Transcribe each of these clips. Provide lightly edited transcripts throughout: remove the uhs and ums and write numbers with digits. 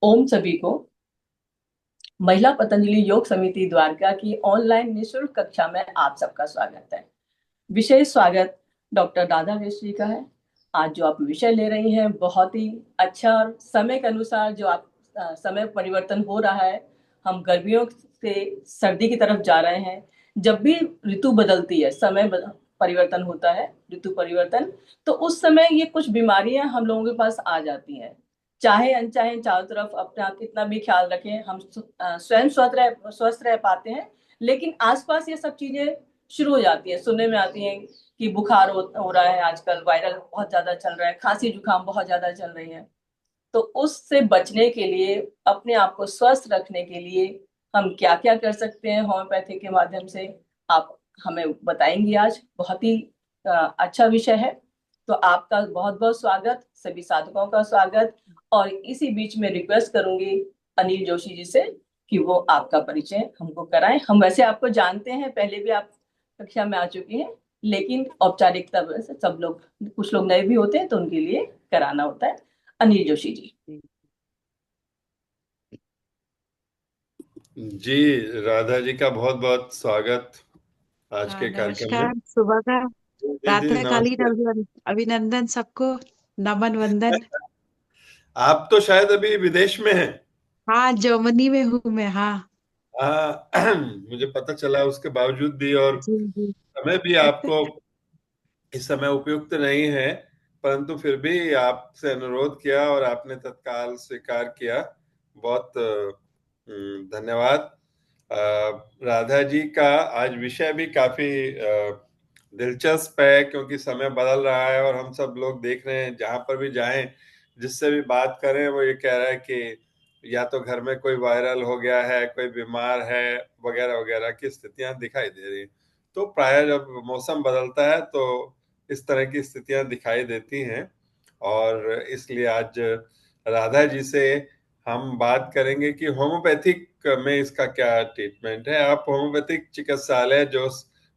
ओम सभी को महिला पतंजलि योग समिति द्वारका की ऑनलाइन निशुल्क कक्षा में आप सबका स्वागत है। विशेष स्वागत डॉक्टर राधा वेश का है। आज जो आप विषय ले रही हैं बहुत ही अच्छा, और समय के अनुसार जो आप समय परिवर्तन हो रहा है, हम गर्मियों से सर्दी की तरफ जा रहे हैं। जब भी ऋतु बदलती है, परिवर्तन होता है, ऋतु परिवर्तन, तो उस समय ये कुछ बीमारियां हम लोगों के पास आ जाती हैं। चाहे अनचाहे चारों तरफ अपना कितना भी ख्याल रखें, हम स्वयं स्वस्थ रह पाते हैं, लेकिन आसपास ये सब चीजें शुरू हो जाती है, सुनने में आती हैं कि बुखार हो रहा है, आजकल वायरल बहुत ज्यादा चल रहा है, खांसी जुकाम बहुत ज्यादा चल रही है। तो उससे बचने के लिए, अपने आप को स्वस्थ रखने के लिए हम क्या क्या कर सकते हैं होम्योपैथी के माध्यम से, आप हमें बताएंगी। आज बहुत ही अच्छा विषय है। तो आपका बहुत बहुत स्वागत, सभी साधकों का स्वागत। और इसी बीच में रिक्वेस्ट करूंगी अनिल जोशी जी से कि वो आपका परिचय हमको कराएं। हम वैसे आपको जानते हैं, पहले भी आप कक्षा में आ चुकी हैं, लेकिन औपचारिकता से सब लोग, कुछ लोग नए भी होते हैं तो उनके लिए कराना होता है। अनिल जोशी जी। जी, राधा जी का बहुत बहुत स्वागत आज हाँ, के कार्यक्रम में। नमस्कार, सुबह का जी जी, प्रातःकालीन नमस्ते। अभिनंदन सबको। नमन वंदन। आप तो शायद अभी विदेश में हैं। हाँ, जर्मनी में हूँ मैं। हाँ हाँ, मुझे पता चला उसके बावजूद भी, और जी जी। समय भी आपको इस समय उपयुक्त नहीं है, परंतु फिर भी आपसे अनुरोध किया और आपने तत्काल स्वीकार किया। बहुत धन्यवाद। अ, राधा जी का आज विषय भी काफी दिलचस्प है, क्योंकि समय बदल रहा है और हम सब लोग देख रहे हैं, जहां पर भी जाएं, जिससे भी बात करें, वो ये कह रहा है कि या तो घर में कोई वायरल हो गया है, कोई बीमार है, वगैरह वगैरह की स्थितियां दिखाई दे रही हैं। तो प्राय जब मौसम बदलता है तो इस तरह की स्थितियां दिखाई देती हैं, और इसलिए आज राधा जी से हम बात करेंगे कि होम्योपैथिक में इसका क्या ट्रीटमेंट है। आप होम्योपैथिक चिकित्सालय जो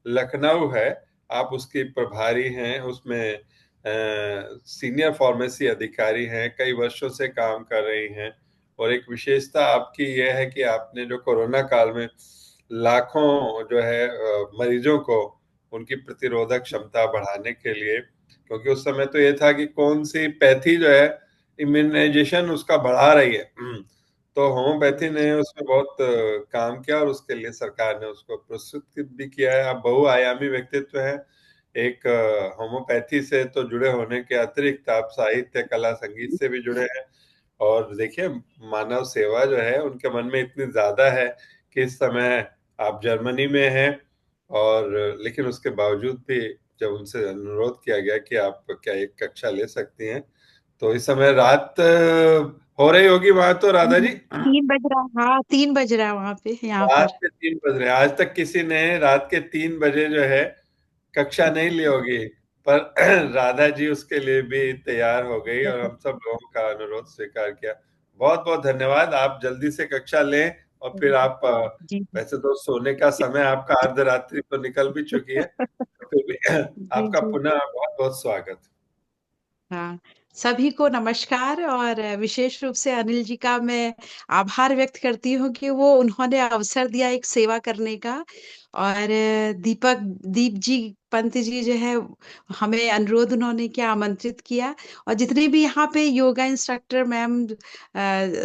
लखनऊ है, आप उसकी प्रभारी हैं, उसमें सीनियर फार्मेसी अधिकारी हैं, कई वर्षों से काम कर रही हैं। और एक विशेषता आपकी यह है कि आपने जो कोरोना काल में लाखों जो है मरीजों को उनकी प्रतिरोधक क्षमता बढ़ाने के लिए, क्योंकि उस समय तो ये था कि कौन सी पैथी जो है इम्यूनाइजेशन उसका बढ़ा रही है, तो होम्योपैथी ने उसमें बहुत काम किया, और उसके लिए सरकार ने उसको पुरस्कृत भी किया है। आप बहुआयामी व्यक्तित्व हैं। एक होम्योपैथी से तो जुड़े होने के अतिरिक्त आप साहित्य, कला, संगीत से भी जुड़े हैं। और देखिए, मानव सेवा जो है उनके मन में इतनी ज्यादा है कि इस समय आप जर्मनी में हैं, और लेकिन उसके बावजूद भी जब उनसे अनुरोध किया गया कि आप क्या एक कक्षा ले सकती हैं, तो इस समय रात हो रही होगी वहां तो, राधा जी। 3 बज रहा। हाँ, 3 बज रहा है वहां पे, यहाँ रात पर। के 3 बज रहे हैं। आज तक किसी ने रात के 3 बजे जो है कक्षा नहीं ली होगी, पर राधा जी उसके लिए भी तैयार हो गई और हम सब लोगों का अनुरोध स्वीकार किया। बहुत बहुत धन्यवाद। आप जल्दी से कक्षा लें, और फिर आप जी वैसे तो सोने का समय आपका अर्धरात्रि तो निकल भी चुकी है, तो फिर भी जी आपका जी। पुनः बहुत बहुत स्वागत। हाँ, सभी को नमस्कार। और विशेष रूप से अनिल जी का मैं आभार व्यक्त करती हूँ कि वो उन्होंने अवसर दिया एक सेवा करने का। और दीप जी पंत जी जो है, हमें अनुरोध उन्होंने किया, आमंत्रित किया। और जितने भी यहाँ पे yoga instructor ma'am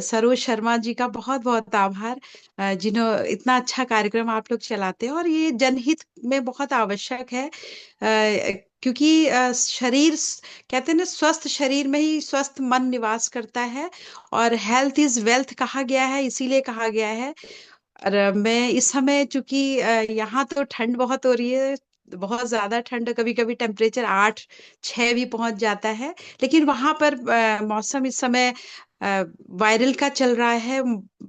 Saroj Sharma ji का बहुत बहुत आभार, जिन्हों इतना अच्छा कार्यक्रम आप लोग चलाते हैं। और ये जनहित में बहुत आवश्यक है, क्योंकि कहते हैं ना, स्वस्थ शरीर में ही स्वस्थ मन निवास करता है। और हेल्थ इज वेल्थ कहा गया है, इसीलिए कहा गया है। और मैं इस समय, चूंकि यहाँ तो ठंड बहुत हो रही है, बहुत ज्यादा ठंड, कभी कभी टेम्परेचर 8 6 भी पहुंच जाता है। लेकिन वहां पर मौसम इस समय वायरल का चल रहा है।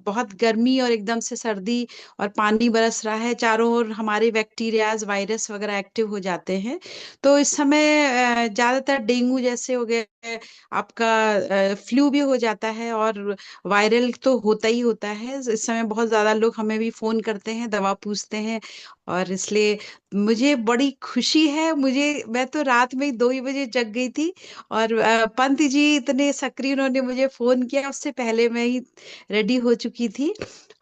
बहुत गर्मी और एकदम से सर्दी, और पानी बरस रहा है चारों ओर, हमारे बैक्टीरियाज, वायरस वगैरह एक्टिव हो जाते हैं। तो इस समय ज्यादातर डेंगू जैसे हो गए, आपका फ्लू भी हो जाता है, और वायरल तो होता ही होता है। इस समय बहुत ज्यादा लोग हमें भी फोन करते हैं, दवा पूछते हैं। और इसलिए मुझे बड़ी खुशी है। मैं तो रात में 2 ही बजे जग गई थी, और पंत जी इतने सक्रिय, उन्होंने मुझे फोन फोन किया उससे पहले मैं ही रेडी हो चुकी थी।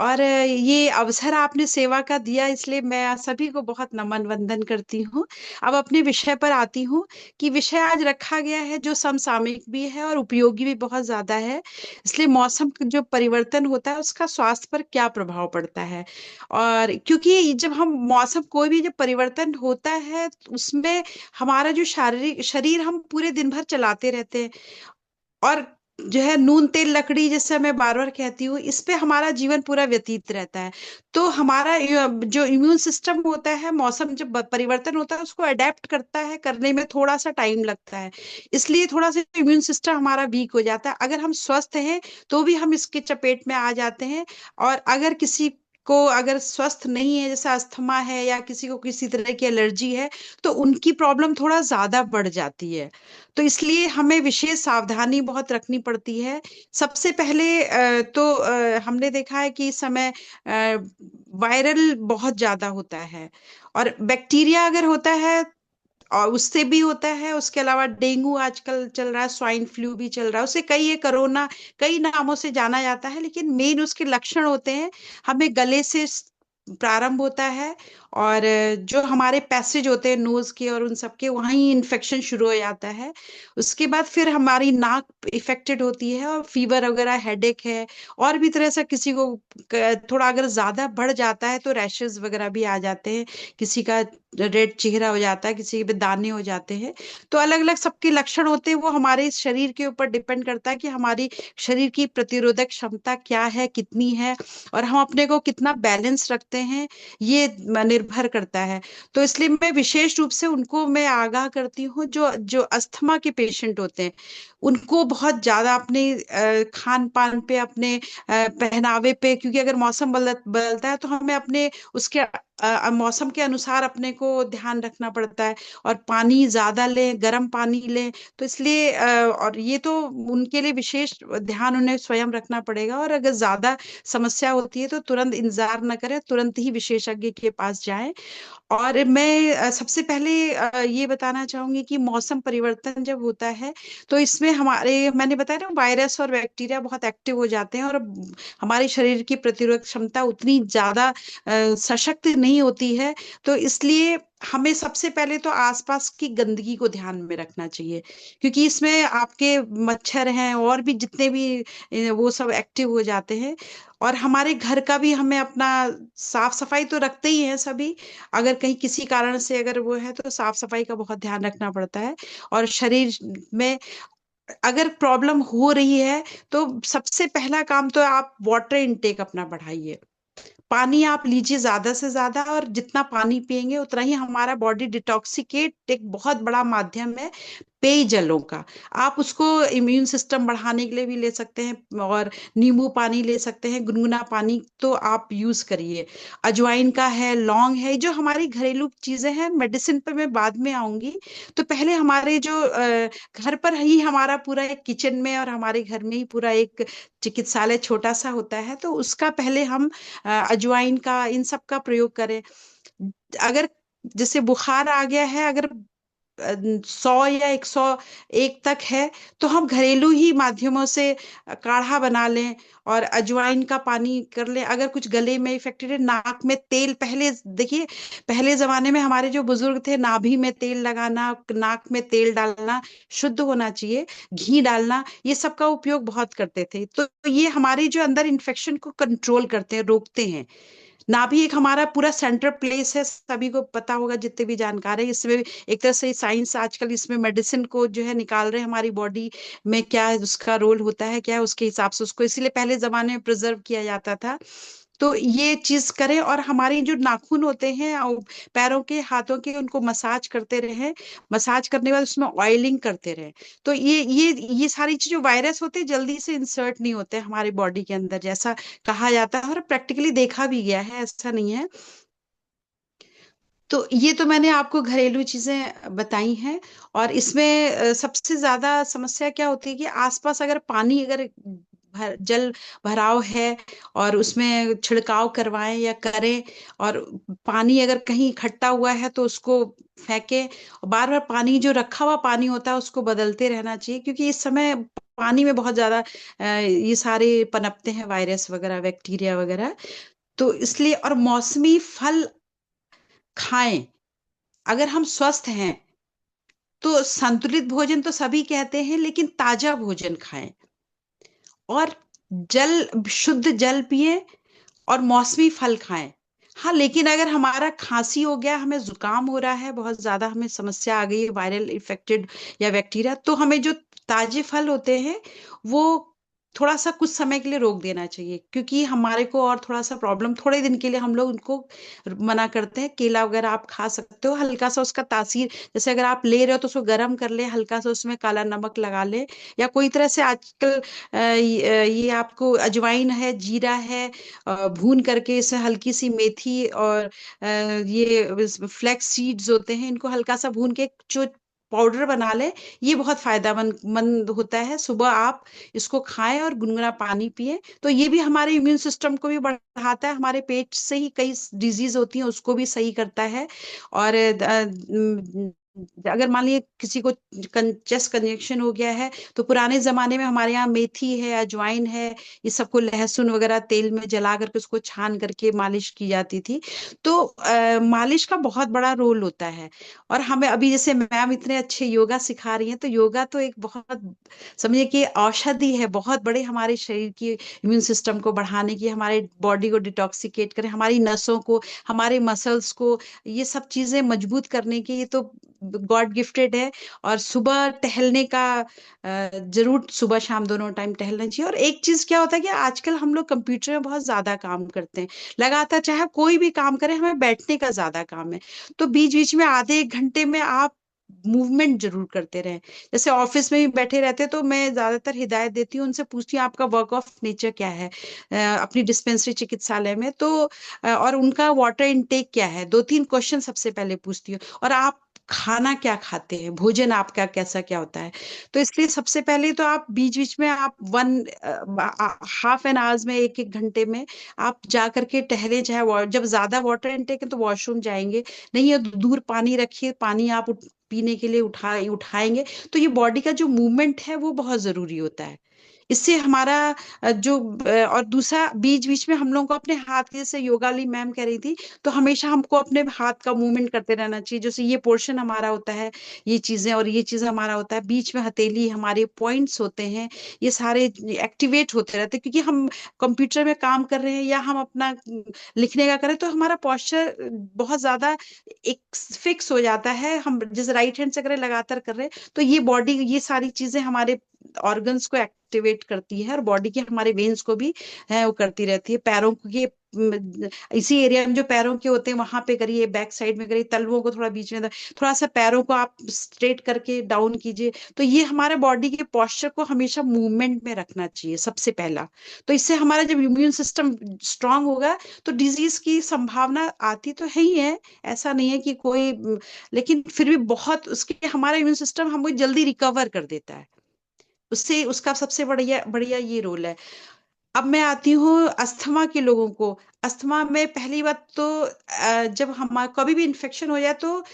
और ये अवसर आपने सेवा का दिया, इसलिए मैं सभी को बहुत नमन वंदन करती हूँ। अब अपने विषय पर आती हूँ कि विषय आज रखा गया है जो समसामयिक भी है और उपयोगी भी बहुत ज्यादा है। इसलिए मौसम का जो परिवर्तन होता है उसका स्वास्थ्य पर क्या प्रभाव पड़ता है। और क्योंकि जब हम मौसम कोई भी जब परिवर्तन होता है तो उसमें हमारा जो शारीरिक शरीर हम पूरे दिन भर चलाते रहते हैं, और जो है नून तेल लकड़ी जैसे मैं बार बार कहती हूँ, इस पे हमारा जीवन पूरा व्यतीत रहता है। तो हमारा जो इम्यून सिस्टम होता है, मौसम जब परिवर्तन होता है उसको अडेप्ट करता है, करने में थोड़ा सा टाइम लगता है। इसलिए थोड़ा सा इम्यून सिस्टम हमारा वीक हो जाता है। अगर हम स्वस्थ हैं तो भी हम इसके चपेट में आ जाते हैं। और अगर किसी को अगर स्वस्थ नहीं है, जैसे अस्थमा है या किसी को किसी तरह की एलर्जी है, तो उनकी प्रॉब्लम थोड़ा ज्यादा बढ़ जाती है। तो इसलिए हमें विशेष सावधानी बहुत रखनी पड़ती है। सबसे पहले हमने देखा है कि इस समय वायरल बहुत ज्यादा होता है, और बैक्टीरिया अगर होता है और उससे भी होता है। उसके अलावा डेंगू आजकल चल रहा है, स्वाइन फ्लू भी चल रहा है, उसे कई ये कोरोना कई नामों से जाना जाता है, लेकिन मेन उसके लक्षण होते हैं। हमें गले से प्रारंभ होता है, और जो हमारे पैसेज होते हैं नोज के और उन सब के, वहीं इन्फेक्शन शुरू हो जाता है। उसके बाद फिर हमारी नाक इफेक्टेड होती है, और फीवर वगैरह, हेडेक है, और भी तरह से किसी को थोड़ा अगर ज्यादा बढ़ जाता है तो रैशेस वगैरह भी आ जाते हैं। किसी का रेड चेहरा हो जाता है, किसी पे दाने हो जाते हैं। तो अलग अलग सबके लक्षण होते हैं, वो हमारे शरीर के ऊपर डिपेंड करता है कि हमारी शरीर की प्रतिरोधक क्षमता क्या है, कितनी है, और हम अपने को कितना बैलेंस रखते हैं, ये निर्भर करता है। तो इसलिए मैं विशेष रूप से उनको मैं आगाह करती हूँ जो जो अस्थमा के पेशेंट होते हैं, उनको बहुत ज्यादा अपने खान पान पे, अपने पहनावे पे, क्योंकि अगर मौसम बदलता है तो हमें अपने उसके मौसम के अनुसार अपने को ध्यान रखना पड़ता है। और पानी ज्यादा लें, गर्म पानी लें। तो इसलिए और ये तो उनके लिए विशेष ध्यान उन्हें स्वयं रखना पड़ेगा। और अगर ज्यादा समस्या होती है तो तुरंत इंतजार न करें, तुरंत ही विशेषज्ञ के पास जाएं। और मैं सबसे पहले ये बताना चाहूंगी कि मौसम परिवर्तन जब होता है तो इसमें हमारे, मैंने बताया ना, वायरस और बैक्टीरिया बहुत एक्टिव हो जाते हैं, और हमारे शरीर की प्रतिरोधक क्षमता उतनी ज्यादा सशक्त नहीं होती है। तो इसलिए हमें सबसे पहले तो आसपास की गंदगी को ध्यान में रखना चाहिए, क्योंकि इसमें आपके मच्छर हैं और भी जितने भी वो सब एक्टिव हो जाते हैं। और हमारे घर का भी हमें अपना साफ सफाई तो रखते ही हैं सभी। अगर कहीं किसी कारण से अगर वो है तो साफ सफाई का बहुत ध्यान रखना पड़ता है। और शरीर में अगर प्रॉब्लम हो रही है तो सबसे पहला काम तो आप वाटर इनटेक अपना बढ़ाइए। पानी आप लीजिए ज्यादा से ज्यादा, और जितना पानी पिएंगे उतना ही हमारा बॉडी डिटॉक्सिकेट, एक बहुत बड़ा माध्यम है पेयजलों का। आप उसको इम्यून सिस्टम बढ़ाने के लिए भी ले सकते हैं, और नींबू पानी ले सकते हैं, गुनगुना पानी तो आप यूज करिए। अजवाइन का है, लौंग है, जो हमारी घरेलू चीजें हैं। मेडिसिन पर मैं बाद में आऊंगी। तो पहले हमारे जो घर पर ही हमारा पूरा एक किचन में, और हमारे घर में ही पूरा एक चिकित्सालय छोटा सा होता है, तो उसका पहले हम अजवाइन का, इन सब का प्रयोग करें। अगर जैसे बुखार आ गया है, अगर 100 या 101 तक है, तो हम घरेलू ही माध्यमों से काढ़ा बना लें और अजवाइन का पानी कर लें। अगर कुछ गले में इफेक्टेड है, नाक में तेल, पहले देखिए, पहले जमाने में हमारे जो बुजुर्ग थे, नाभि में तेल लगाना, नाक में तेल डालना, शुद्ध होना चाहिए, घी डालना, ये सब का उपयोग बहुत करते थे। तो ये हमारे जो अंदर इन्फेक्शन को कंट्रोल करते हैं, रोकते हैं। नाभि एक हमारा पूरा सेंटर प्लेस है, सभी को पता होगा जितने भी जानकार है। इसमें एक तरह से साइंस आजकल इसमें मेडिसिन को जो है निकाल रहे हैं, हमारी बॉडी में क्या है, उसका रोल होता है क्या है, उसके हिसाब से उसको इसीलिए पहले जमाने में प्रिजर्व किया जाता था। तो ये चीज करें, और हमारी जो नाखून होते हैं पैरों के, हाथों के, उनको मसाज करते रहें। मसाज करने के बाद उसमें ऑयलिंग करते रहें। तो ये सारी चीजें, वायरस होते हैं जल्दी से इंसर्ट नहीं होते हमारी बॉडी के अंदर, जैसा कहा जाता है, और प्रैक्टिकली देखा भी गया है, ऐसा नहीं है। तो ये तो मैंने आपको घरेलू चीजें बताई हैं। और इसमें सबसे ज्यादा समस्या क्या होती है कि आसपास अगर पानी, अगर जल भराव है, और उसमें छिड़काव करवाएं या करें, और पानी अगर कहीं इकट्ठा हुआ है तो उसको फेंके। और बार बार पानी, जो रखा हुआ पानी होता है, उसको बदलते रहना चाहिए, क्योंकि इस समय पानी में बहुत ज्यादा ये सारे पनपते हैं, वायरस वगैरह, बैक्टीरिया वगैरह। तो इसलिए, और मौसमी फल खाएं। अगर हम स्वस्थ हैं तो संतुलित भोजन तो सभी कहते हैं, लेकिन ताजा भोजन खाएं, और शुद्ध जल पिए, और मौसमी फल खाएं। हाँ, लेकिन अगर हमारा खांसी हो गया, हमें जुकाम हो रहा है, बहुत ज्यादा हमें समस्या आ गई है, वायरल इन्फेक्टेड या बैक्टीरिया, तो हमें जो ताजे फल होते हैं वो थोड़ा सा कुछ समय के लिए रोक देना चाहिए, क्योंकि हमारे को और थोड़ा सा प्रॉब्लम, थोड़े दिन के लिए हम लोग उनको मना करते हैं। केला वगैरह आप खा सकते हो, हल्का सा उसका तासीर, जैसे अगर आप ले रहे हो तो उसको गर्म कर ले, हल्का सा उसमें काला नमक लगा ले, या कोई तरह से आजकल ये आपको अजवाइन है, जीरा है, भून करके इसमें हल्की सी मेथी और ये फ्लैक्स सीड्स होते हैं, इनको हल्का सा भून के जो पाउडर बना ले, ये बहुत फायदेमंद मंद होता है। सुबह आप इसको खाएं और गुनगुना पानी पिए, तो ये भी हमारे इम्यून सिस्टम को भी बढ़ाता है, हमारे पेट से ही कई डिजीज होती हैं उसको भी सही करता है। और अगर मान लीजिए किसी को चेस्ट कंजेक्शन हो गया है, तो पुराने जमाने में हमारे यहाँ मेथी है, अजवाइन है, ये सबको लहसुन वगैरह तेल में जला करके उसको छान करके मालिश की जाती थी। तो मालिश का बहुत बड़ा रोल होता है। और हमें अभी जैसे मैम इतने अच्छे योगा सिखा रही हैं, तो योगा तो एक बहुत, समझिए कि औषधि है, बहुत बड़े हमारे शरीर की इम्यून सिस्टम को बढ़ाने की, हमारे बॉडी को डिटॉक्सिकेट करें, हमारी नसों को, हमारे मसल्स को, ये सब चीजें मजबूत करने की, ये तो गॉड गिफ्टेड है। और सुबह टहलने का जरूर, सुबह शाम दोनों टाइम टहलना चाहिए। और एक चीज क्या होता है कि आजकल हम लोग कंप्यूटर में बहुत ज्यादा काम करते हैं, लगातार, चाहे कोई भी काम करें, हमें बैठने का ज्यादा काम है। तो बीच बीच में आधे एक घंटे में आप मूवमेंट जरूर करते रहें। जैसे ऑफिस में भी बैठे रहते हैं, तो मैं ज्यादातर हिदायत देती हूँ, उनसे पूछती हूँ आपका वर्क ऑफ नेचर क्या है, अपनी डिस्पेंसरी चिकित्सालय में, तो और उनका वाटर इनटेक क्या है, दो तीन क्वेश्चन सबसे पहले पूछती हूँ। और आप खाना क्या खाते हैं, भोजन आपका कैसा क्या होता है। तो इसलिए सबसे पहले तो आप बीच बीच में आप हाफ एन आवर्स में, एक एक घंटे में आप जा करके टहले, चाहे जब ज्यादा वाटर इनटेक है तो वॉशरूम जाएंगे, नहीं है तो दूर पानी रखिए, पानी आप पीने के लिए उठाएंगे। तो ये बॉडी का जो मूवमेंट है वो बहुत जरूरी होता है। इससे हमारा और दूसरा, बीच बीच में हम लोगों को अपने हाथ के, जैसे योगा वाली मैम कह रही थी, तो हमेशा हमको अपने हाथ का मूवमेंट करते रहना चाहिए। जैसे ये पोर्शन हमारा होता है, ये चीजें, और ये चीज हमारा होता है, बीच में हथेली, हमारे पॉइंट्स होते हैं, ये सारे एक्टिवेट होते रहते हैं, क्योंकि हम कंप्यूटर में काम कर रहे हैं या हम अपना लिखने का करें, तो हमारा पोस्चर बहुत ज्यादा एक फिक्स हो जाता है। हम जैसे राइट हैंड से करें, लगातार कर रहे हैं, तो ये बॉडी, ये सारी चीजें हमारे ऑर्गन्स को एक्टिवेट करती है, और बॉडी के हमारे वेन्स को भी है वो करती रहती है। पैरों के इसी एरिया में जो पैरों के होते हैं वहां पे करिए, बैक साइड में करिए, तलवों को थोड़ा बीच में, थोड़ा सा पैरों को आप स्ट्रेट करके डाउन कीजिए। तो ये हमारे बॉडी के पोस्चर को हमेशा मूवमेंट में रखना चाहिए सबसे पहला। तो इससे हमारा जब इम्यून सिस्टम स्ट्रांग होगा, तो डिजीज की संभावना आती तो है ही है, ऐसा नहीं है कि कोई, लेकिन फिर भी बहुत उसके, हमारा इम्यून सिस्टम हमको जल्दी रिकवर कर देता है, उससे उसका सबसे बढ़िया बढ़िया ये रोल है। अब मैं आती हूँ अस्थमा के लोगों को। अस्थमा में पहली बात तो जब हमारा कभी भी इन्फेक्शन हो जाए, तो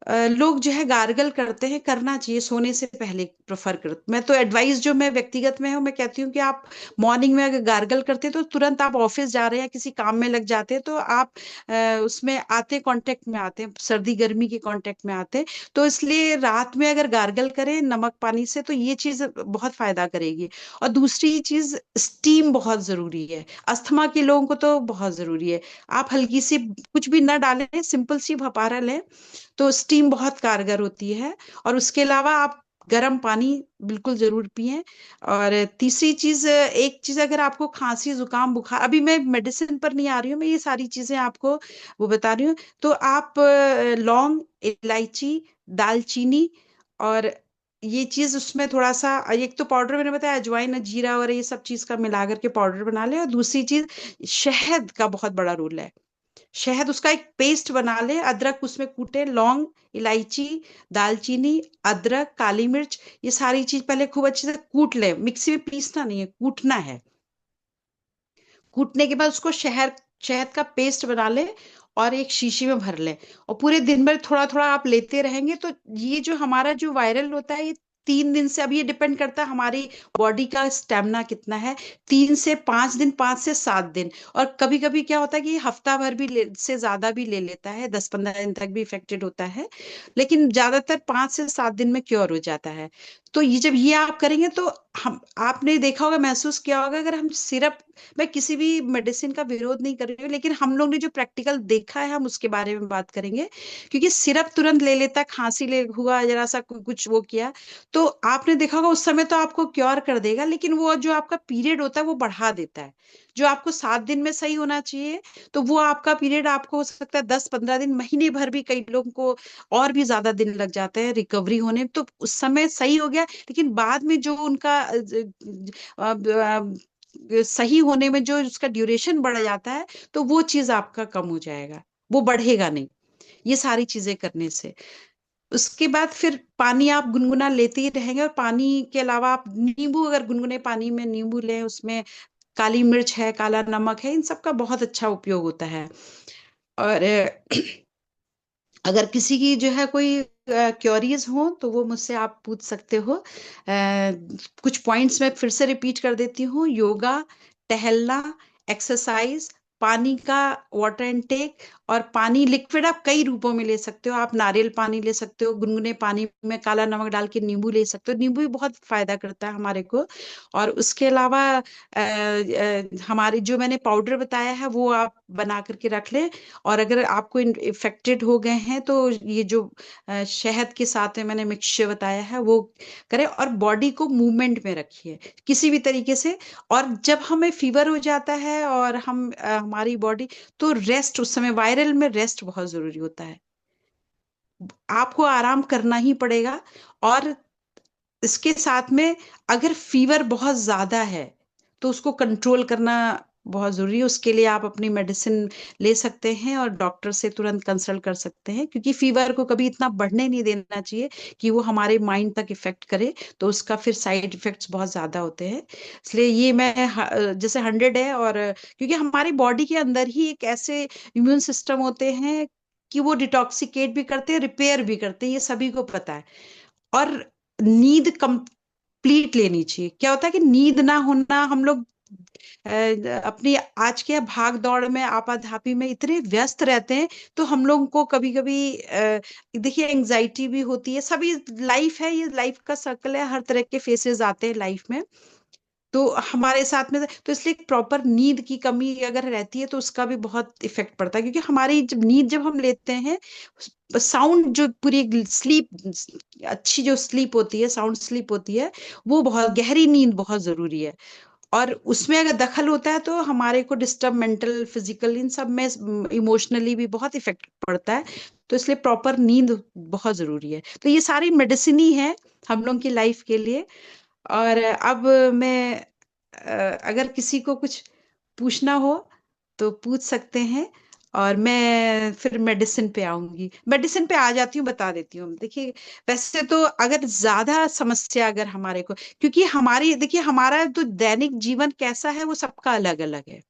लोग जो है गार्गल करते हैं, करना चाहिए सोने से पहले, प्रेफर कर, मैं तो एडवाइस जो मैं व्यक्तिगत में हूँ, मैं कहती हूँ कि आप मॉर्निंग में अगर गार्गल करते हैं, तो तुरंत आप ऑफिस जा रहे हैं, किसी काम में लग जाते हैं, तो आप उसमें आते, कांटेक्ट में आते हैं, सर्दी गर्मी के कांटेक्ट में आते हैं। तो इसलिए रात में अगर गार्गल करें नमक पानी से, तो ये चीज बहुत फायदा करेगी। और दूसरी चीज, स्टीम बहुत जरूरी है, अस्थमा के लोगों को तो बहुत जरूरी है। आप हल्की सी, कुछ भी ना डालें, सिंपल सी भपारा लें, तो स्टीम बहुत कारगर होती है। और उसके अलावा आप गर्म पानी बिल्कुल जरूर पिएं। और तीसरी चीज, एक चीज, अगर आपको खांसी जुकाम बुखार, अभी मैं मेडिसिन पर नहीं आ रही हूँ, मैं ये सारी चीजें आपको वो बता रही हूँ, तो आप लौंग, इलायची, दालचीनी, और ये चीज उसमें थोड़ा सा, एक तो पाउडर मैंने बताया, अजवाइन, जीरा और ये सब चीज का मिला करके पाउडर बना ले। और दूसरी चीज, शहद का बहुत बड़ा रोल है, शहद, उसका एक पेस्ट बना ले, अदरक उसमें कूटे, लौंग, इलायची, दालचीनी, अदरक, काली मिर्च, ये सारी चीज पहले खूब अच्छे से कूट ले, मिक्सी में पीसना नहीं है, कूटना है। कूटने के बाद उसको शहद शहद का पेस्ट बना ले, और एक शीशी में भर ले, और पूरे दिन भर थोड़ा थोड़ा आप लेते रहेंगे, तो ये जो हमारा जो वायरल होता है, ये 3 दिन से, अब ये डिपेंड करता है हमारी बॉडी का स्टेमिना कितना है, 3 से 5 दिन, 5 से 7 दिन। और कभी कभी क्या होता है कि हफ्ता भर भी से ज्यादा भी ले लेता है, 10-15 दिन तक भी इफेक्टेड होता है, लेकिन ज्यादातर 5 से 7 दिन में क्योर हो जाता है। तो ये जब ये आप करेंगे तो हम, आपने देखा होगा, महसूस किया होगा, अगर हम सिर्फ, मैं किसी भी मेडिसिन का विरोध नहीं कर रही हूँ, लेकिन हम लोग ने जो प्रैक्टिकल देखा है हम उसके बारे में बात करेंगे। क्योंकि सिरप तुरंत ले लेता है, खांसी ले हुआ जरा सा कुछ वो किया, तो आपने देखा होगा उस समय तो आपको क्योर कर देगा, लेकिन वो जो आपका पीरियड होता है वो बढ़ा देता है। जो आपको 7 दिन में सही होना चाहिए, तो वो आपका पीरियड आपको हो सकता है 10-15 दिन, महीने भर भी कई लोगों को और भी ज्यादा दिन लग जाते हैं रिकवरी होने में। तो उस समय सही हो गया, लेकिन बाद में जो उनका सही होने में जो उसका ड्यूरेशन बढ़ जाता है, तो वो चीज आपका कम हो जाएगा, वो बढ़ेगा नहीं ये सारी चीजें करने से। उसके बाद फिर पानी आप गुनगुना लेते ही रहेंगे, और पानी के अलावा आप नींबू, अगर गुनगुने पानी में नींबू लें, उसमें काली मिर्च है, काला नमक है, इन सब का बहुत अच्छा उपयोग होता है। और अगर किसी की जो है कोई क्योरीज हो तो वो मुझसे आप पूछ सकते हो। कुछ पॉइंट्स मैं फिर से रिपीट कर देती हूँ: योगा, टहलना, एक्सरसाइज, पानी का वाटर इनटेक। और पानी लिक्विड आप कई रूपों में ले सकते हो, आप नारियल पानी ले सकते हो, गुनगुने पानी में काला नमक डाल के नींबू ले सकते हो, नींबू भी बहुत फायदा करता है हमारे को। और उसके अलावा हमारी जो मैंने पाउडर बताया है वो आप बना करके रख लें। और अगर आपको इफेक्टेड हो गए हैं तो ये जो शहद के साथ में मैंने मिक्सचर बताया है वो करें, और बॉडी को मूवमेंट में रखिए किसी भी तरीके से। और जब हमें फीवर हो जाता है और हम हमारी बॉडी, तो रेस्ट, उस समय वायरल में रेस्ट बहुत जरूरी होता है, आपको आराम करना ही पड़ेगा। और इसके साथ में अगर फीवर बहुत ज्यादा है तो उसको कंट्रोल करना बहुत जरूरी है। उसके लिए आप अपनी मेडिसिन ले सकते हैं और डॉक्टर से तुरंत कंसल्ट कर सकते हैं, क्योंकि फीवर को कभी इतना बढ़ने नहीं देना चाहिए कि वो हमारे माइंड तक इफेक्ट करे, तो उसका फिर साइड इफेक्ट्स बहुत ज्यादा होते हैं। इसलिए ये मैं जैसे 100 है, और क्योंकि हमारी बॉडी के अंदर ही एक ऐसे इम्यून सिस्टम होते हैं कि वो डिटॉक्सिकेट भी करते हैं, रिपेयर भी करते हैं, ये सभी को पता है। और नींद कंप्लीट लेनी चाहिए। क्या होता है कि नींद ना होना, हम लोग अपनी आज के भाग दौड़ में, आपाधापी में इतने व्यस्त रहते हैं, तो हम लोगों को कभी कभी देखिए एंजाइटी भी होती है। सभी, लाइफ है, ये लाइफ का सर्कल है, हर तरह के फेसेस आते हैं लाइफ में, तो हमारे साथ में, तो इसलिए प्रॉपर नींद की कमी अगर रहती है तो उसका भी बहुत इफेक्ट पड़ता है। क्योंकि हमारी जब नींद जब हम लेते हैं, साउंड जो पूरी स्लीप, अच्छी जो स्लीप होती है, साउंड स्लीप होती है, वो बहुत गहरी नींद बहुत जरूरी है। और उसमें अगर दखल होता है तो हमारे को डिस्टर्ब, मेंटल, फिजिकल, इन सब में, इमोशनली भी बहुत इफेक्ट पड़ता है। तो इसलिए प्रॉपर नींद बहुत जरूरी है। तो ये सारी मेडिसिन ही है हम लोग की लाइफ के लिए। और अब मैं, अगर किसी को कुछ पूछना हो तो पूछ सकते हैं, और मैं फिर मेडिसिन पे आऊंगी, मेडिसिन पे आ जाती हूँ, बता देती हूँ। देखिए, वैसे तो अगर ज्यादा समस्या अगर हमारे को, क्योंकि हमारी, देखिए हमारा तो दैनिक जीवन कैसा है वो सबका अलग अलग है।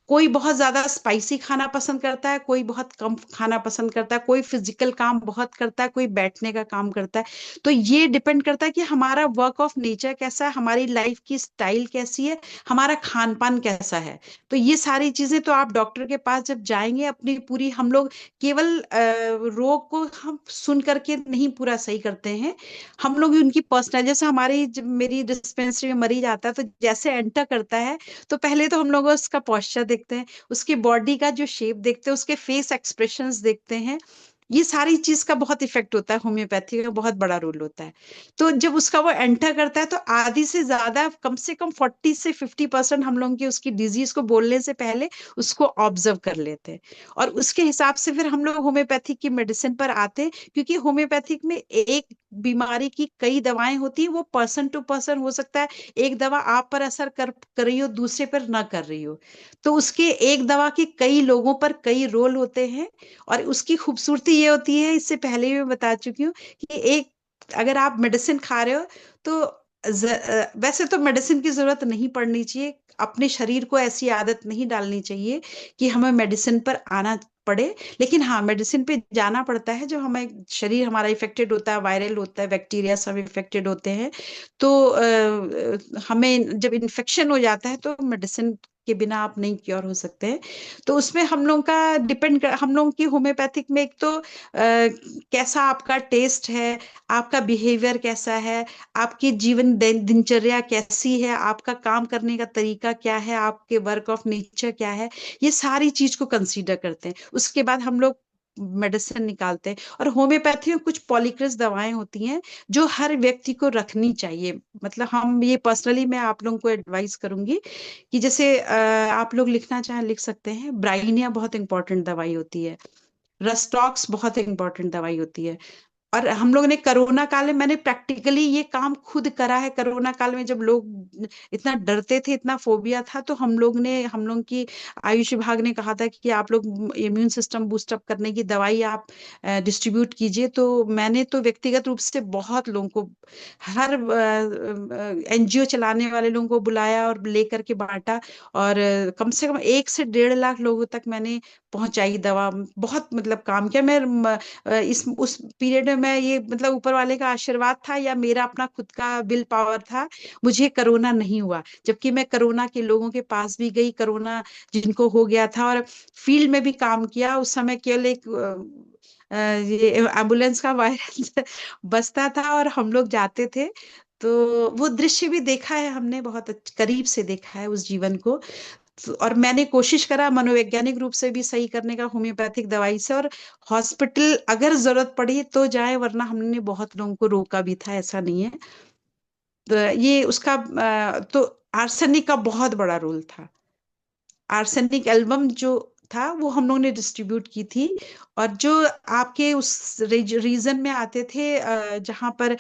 कोई बहुत ज्यादा स्पाइसी खाना पसंद करता है, कोई बहुत कम खाना पसंद करता है, कोई फिजिकल काम बहुत करता है, कोई बैठने का काम करता है। तो ये डिपेंड करता है कि हमारा वर्क ऑफ नेचर कैसा है, हमारी लाइफ की स्टाइल कैसी है, हमारा खान पान कैसा है। तो ये सारी चीजें तो आप डॉक्टर के पास जब जाएंगे, अपनी पूरी, हम लोग केवल रोग को हम सुन करके नहीं पूरा सही करते हैं, हम लोग उनकी पर्सनल, जैसे हमारी, जब मेरी डिस्पेंसरी में मरीज आता है तो जैसे एंटर करता है, तो पहले तो हम लोग उसका पोस्चर देखते हैं, उसकी बॉडी का जो शेप देखते हैं, उसके फेस एक्सप्रेशंस देखते हैं। ये सारी चीज का बहुत इफेक्ट होता है, होम्योपैथी का बहुत बड़ा रोल होता है। तो जब उसका वो एंटर करता है तो आधी से ज्यादा, कम से कम 40 से 50% हम लोग की उसकी डिजीज को बोलने से पहले उसको ऑब्जर्व कर लेते हैं। और उसके हिसाब से फिर हम लोग होम्योपैथिक की मेडिसिन पर आते हैं, क्योंकि होम्योपैथिक में एक बीमारी की कई दवाएं होती है, वो पर्सन टू पर्सन हो सकता है। एक दवा आप पर असर कर रही हो, दूसरे पर ना कर रही हो, तो उसके एक दवा के कई लोगों पर कई रोल होते हैं। और उसकी खूबसूरती ये होती है, इससे पहले भी मैं बता चुकी हूँ, कि एक, अगर आप मेडिसिन खा रहे हो तो वैसे तो मेडिसिन की जरूरत नहीं पड़नी चाहिए, अपने शरीर को ऐसी आदत नहीं डालनी चाहिए कि हमें मेडिसिन पर आना पड़े। लेकिन हाँ, मेडिसिन पे जाना पड़ता है जब हमें शरीर हमारा इफेक्टेड होता है, वायरल होता है, बैक्टीरिया सब इफेक्टेड होते हैं। तो हमें जब इन्फेक्शन हो जाता है तो मेडिसिन के बिना आप नहीं क्योर हो सकते हैं। तो उसमें हम लोगों का डिपेंड कर, हम लोगों की होम्योपैथिक में एक तो कैसा आपका टेस्ट है, आपका बिहेवियर कैसा है, आपकी जीवन दिनचर्या कैसी है, आपका काम करने का तरीका क्या है, आपके वर्क ऑफ नेचर क्या है, ये सारी चीज को कंसीडर करते हैं। उसके बाद हम लोग मेडिसिन निकालते हैं। और होम्योपैथी में कुछ पॉलीक्रेस दवाएं होती हैं जो हर व्यक्ति को रखनी चाहिए। मतलब हम ये पर्सनली मैं आप लोगों को एडवाइस करूंगी कि जैसे आप लोग लिखना चाहें लिख सकते हैं। ब्राइनिया बहुत इंपॉर्टेंट दवाई होती है। रस्टॉक्स बहुत इंपॉर्टेंट दवाई होती है। और हम लोग ने कोरोना काल में, मैंने प्रैक्टिकली ये काम खुद करा है। कोरोना काल में जब लोग इतना डरते थे, इतना फोबिया था, तो हम लोग की आयुष विभाग ने कहा था कि आप लोग इम्यून सिस्टम बूस्ट अप करने की दवाई आप डिस्ट्रीब्यूट कीजिए। तो मैंने तो व्यक्तिगत रूप से बहुत लोगों को, हर एनजीओ चलाने वाले लोगों को बुलाया और लेकर के बांटा। और कम से कम 1 से 1.5 लाख लोगों तक मैंने पहुंचाई दवा। बहुत मतलब काम किया मैं। इस उस पीरियड में मैं ये मतलब ऊपर वाले का आशीर्वाद था या मेरा अपना खुद का विल पावर था, मुझे कोरोना नहीं हुआ। जबकि मैं कोरोना के लोगों के पास भी गई, कोरोना जिनको हो गया था, और फील्ड में भी काम किया। उस समय केवल एक ये एम्बुलेंस का वायरस बसता था और हम लोग जाते थे। तो वो दृश्य भी देखा है हमने, बहुत करीब से देखा है उस जीवन को। और मैंने कोशिश करा मनोवैज्ञानिक रूप से भी सही करने का होम्योपैथिक दवाई से। और हॉस्पिटल अगर जरूरत पड़ी तो जाए, वरना हमने बहुत लोगों को रोका भी था, ऐसा नहीं है। तो ये उसका तो आर्सेनिक का बहुत बड़ा रोल था। आर्सेनिक एल्बम जो था वो हम लोगों ने डिस्ट्रीब्यूट की थी। और जो आपके उस रीजन में आते थे, जहाँ पर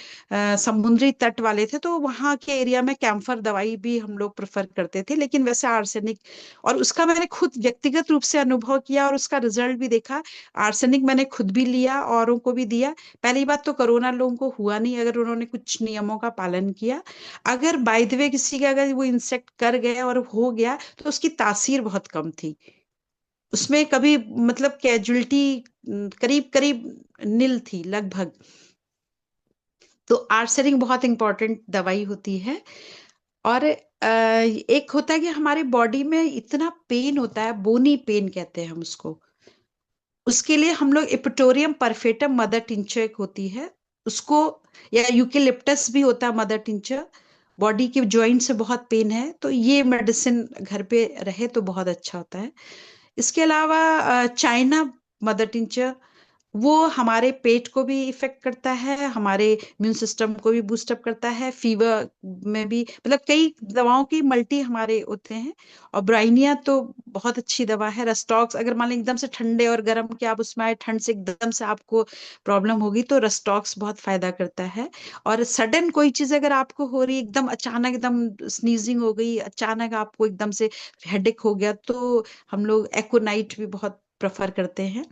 समुद्री तट वाले थे, तो वहाँ के एरिया में कैम्फर दवाई भी हम लोग प्रेफर करते थे। लेकिन वैसे आर्सेनिक, और उसका मैंने खुद व्यक्तिगत रूप से अनुभव किया और उसका रिजल्ट भी देखा। आर्सेनिक मैंने खुद भी लिया, औरों को भी दिया। पहली बात तो कोरोना लोगों को हुआ नहीं, अगर उन्होंने कुछ नियमों का पालन किया। अगर बाय द वे किसी का अगर वो इंसेक्ट कर गया और हो गया, तो उसकी तासीर बहुत कम थी। उसमें कभी मतलब कैजुअलिटी करीब करीब नील थी लगभग। तो आर्सेनिक बहुत इंपॉर्टेंट दवाई होती है। और एक होता है कि हमारे बॉडी में इतना पेन होता है, बोनी पेन कहते हैं हम उसको। उसके लिए हम लोग इपिटोरियम परफेटम मदर टिंचर एक होती है उसको, या यूकेलिप्टस भी होता है मदर टिंचर। बॉडी के जॉइंट से बहुत पेन है तो ये मेडिसिन घर पे रहे तो बहुत अच्छा होता है। इसके अलावा चाइना मदर टिंचर, वो हमारे पेट को भी इफेक्ट करता है, हमारे इम्यून सिस्टम को भी बूस्ट अप करता है, फीवर में भी, मतलब कई दवाओं की मल्टी हमारे होते हैं। और ब्राइनिया तो बहुत अच्छी दवा है। रस्टॉक्स, अगर मान लो एकदम से ठंडे और गर्म के आप उसमें आए, ठंड से एकदम से आपको प्रॉब्लम होगी तो रस्टॉक्स बहुत फायदा करता है। और सडन कोई चीज अगर आपको हो रही, एकदम अचानक एकदम स्नीजिंग हो गई, अचानक आपको एकदम से हेडेक हो गया, तो हम लोग एक्ोनाइट भी बहुत प्रेफर करते हैं।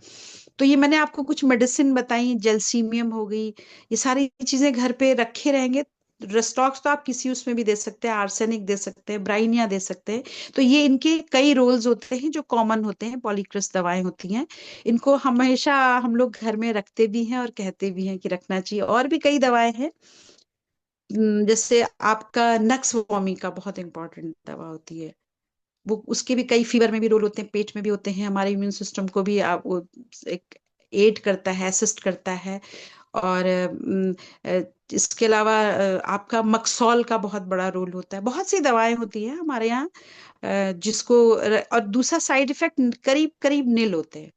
तो ये मैंने आपको कुछ मेडिसिन बताई, जेलसीमियम हो गई, ये सारी चीजें घर पे रखे रहेंगे। रेस्टॉक्स तो आप किसी उसमें भी दे सकते हैं, आर्सेनिक दे सकते हैं, ब्राइनिया दे सकते हैं। तो ये इनके कई रोल्स होते हैं जो कॉमन होते हैं, पॉलीक्रिस दवाएं होती हैं। इनको हमेशा हम लोग घर में रखते भी हैं और कहते भी हैं कि रखना चाहिए। और भी कई दवाएं हैं, जैसे आपका नक्स वॉमी का बहुत इंपॉर्टेंट दवा होती है। वो उसके भी कई फीवर में भी रोल होते हैं, पेट में भी होते हैं, हमारे इम्यून सिस्टम को भी आप वो एक एड करता है, असिस्ट करता है। और इसके अलावा आपका मक्सॉल का बहुत बड़ा रोल होता है। बहुत सी दवाएं होती हैं हमारे यहाँ, जिसको और दूसरा साइड इफेक्ट करीब करीब नील होते हैं।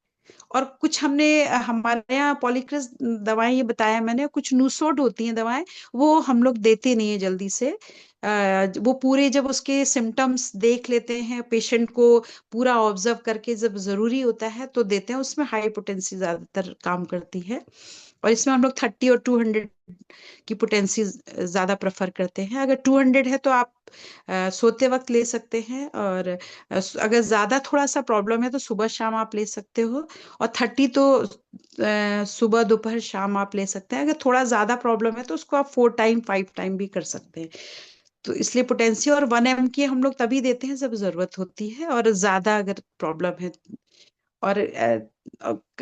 और कुछ हमने हमारे यहाँ पॉलीक्रिस दवाएं ये बताया मैंने, कुछ नूसोड होती हैं दवाएं, वो हम लोग देते नहीं है जल्दी से। वो पूरे जब उसके सिम्टम्स देख लेते हैं पेशेंट को, पूरा ऑब्जर्व करके जब जरूरी होता है तो देते हैं। उसमें हाई पोटेंसी ज्यादातर काम करती है। और इसमें हम लोग 30 और 200 की पोटेंसी ज्यादा प्रेफर करते हैं। अगर 200 है तो आप सोते वक्त ले सकते हैं। और अगर ज्यादा थोड़ा सा प्रॉब्लम है तो सुबह शाम आप ले सकते हो। और 30 तो सुबह दोपहर शाम आप ले सकते हैं। अगर थोड़ा ज्यादा प्रॉब्लम है तो उसको आप 4 टाइम 5 टाइम भी कर सकते हैं। तो इसलिए पोटेंसी और 1 mg की हम लोग तभी देते हैं जब जरूरत होती है, और ज्यादा अगर प्रॉब्लम है। और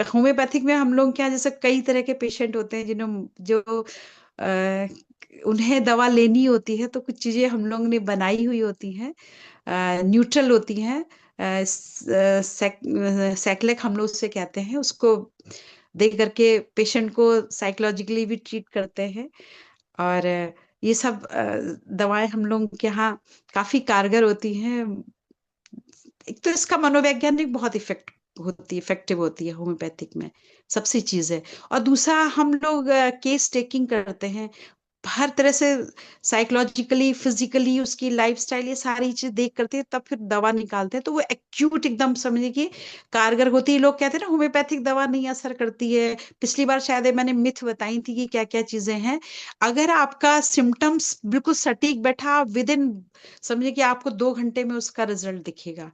होम्योपैथिक में हम लोग क्या, जैसे कई तरह के पेशेंट होते हैं जिन्हों जो अ, उन्हें दवा लेनी होती है, तो कुछ चीजें हम लोग ने बनाई हुई होती हैं, न्यूट्रल होती हैं। सैक्लेक हम लोग उससे कहते हैं, उसको दे करके पेशेंट को साइकोलॉजिकली भी ट्रीट करते हैं। और ये सब दवाएं हम लोग के यहाँ काफी कारगर होती हैं। एक तो इसका मनोवैज्ञानिक बहुत इफेक्टिव होती है होम्योपैथिक में, सबसे चीज है। और दूसरा, हम लोग केस टेकिंग करते हैं हर तरह से, साइकोलॉजिकली, फिजिकली, उसकी लाइफस्टाइल, ये सारी चीज देख करते हैं, तब फिर दवा निकालते हैं, तो वो एक्यूट एकदम समझिए कि कारगर होती है। लोग कहते हैं ना होम्योपैथिक दवा नहीं असर करती है, पिछली बार शायद मैंने मिथ बताई थी कि क्या क्या चीजें हैं। अगर आपका सिम्टम्स बिल्कुल सटीक बैठा, विद इन, समझिए कि आपको 2 घंटे में उसका रिजल्ट दिखेगा,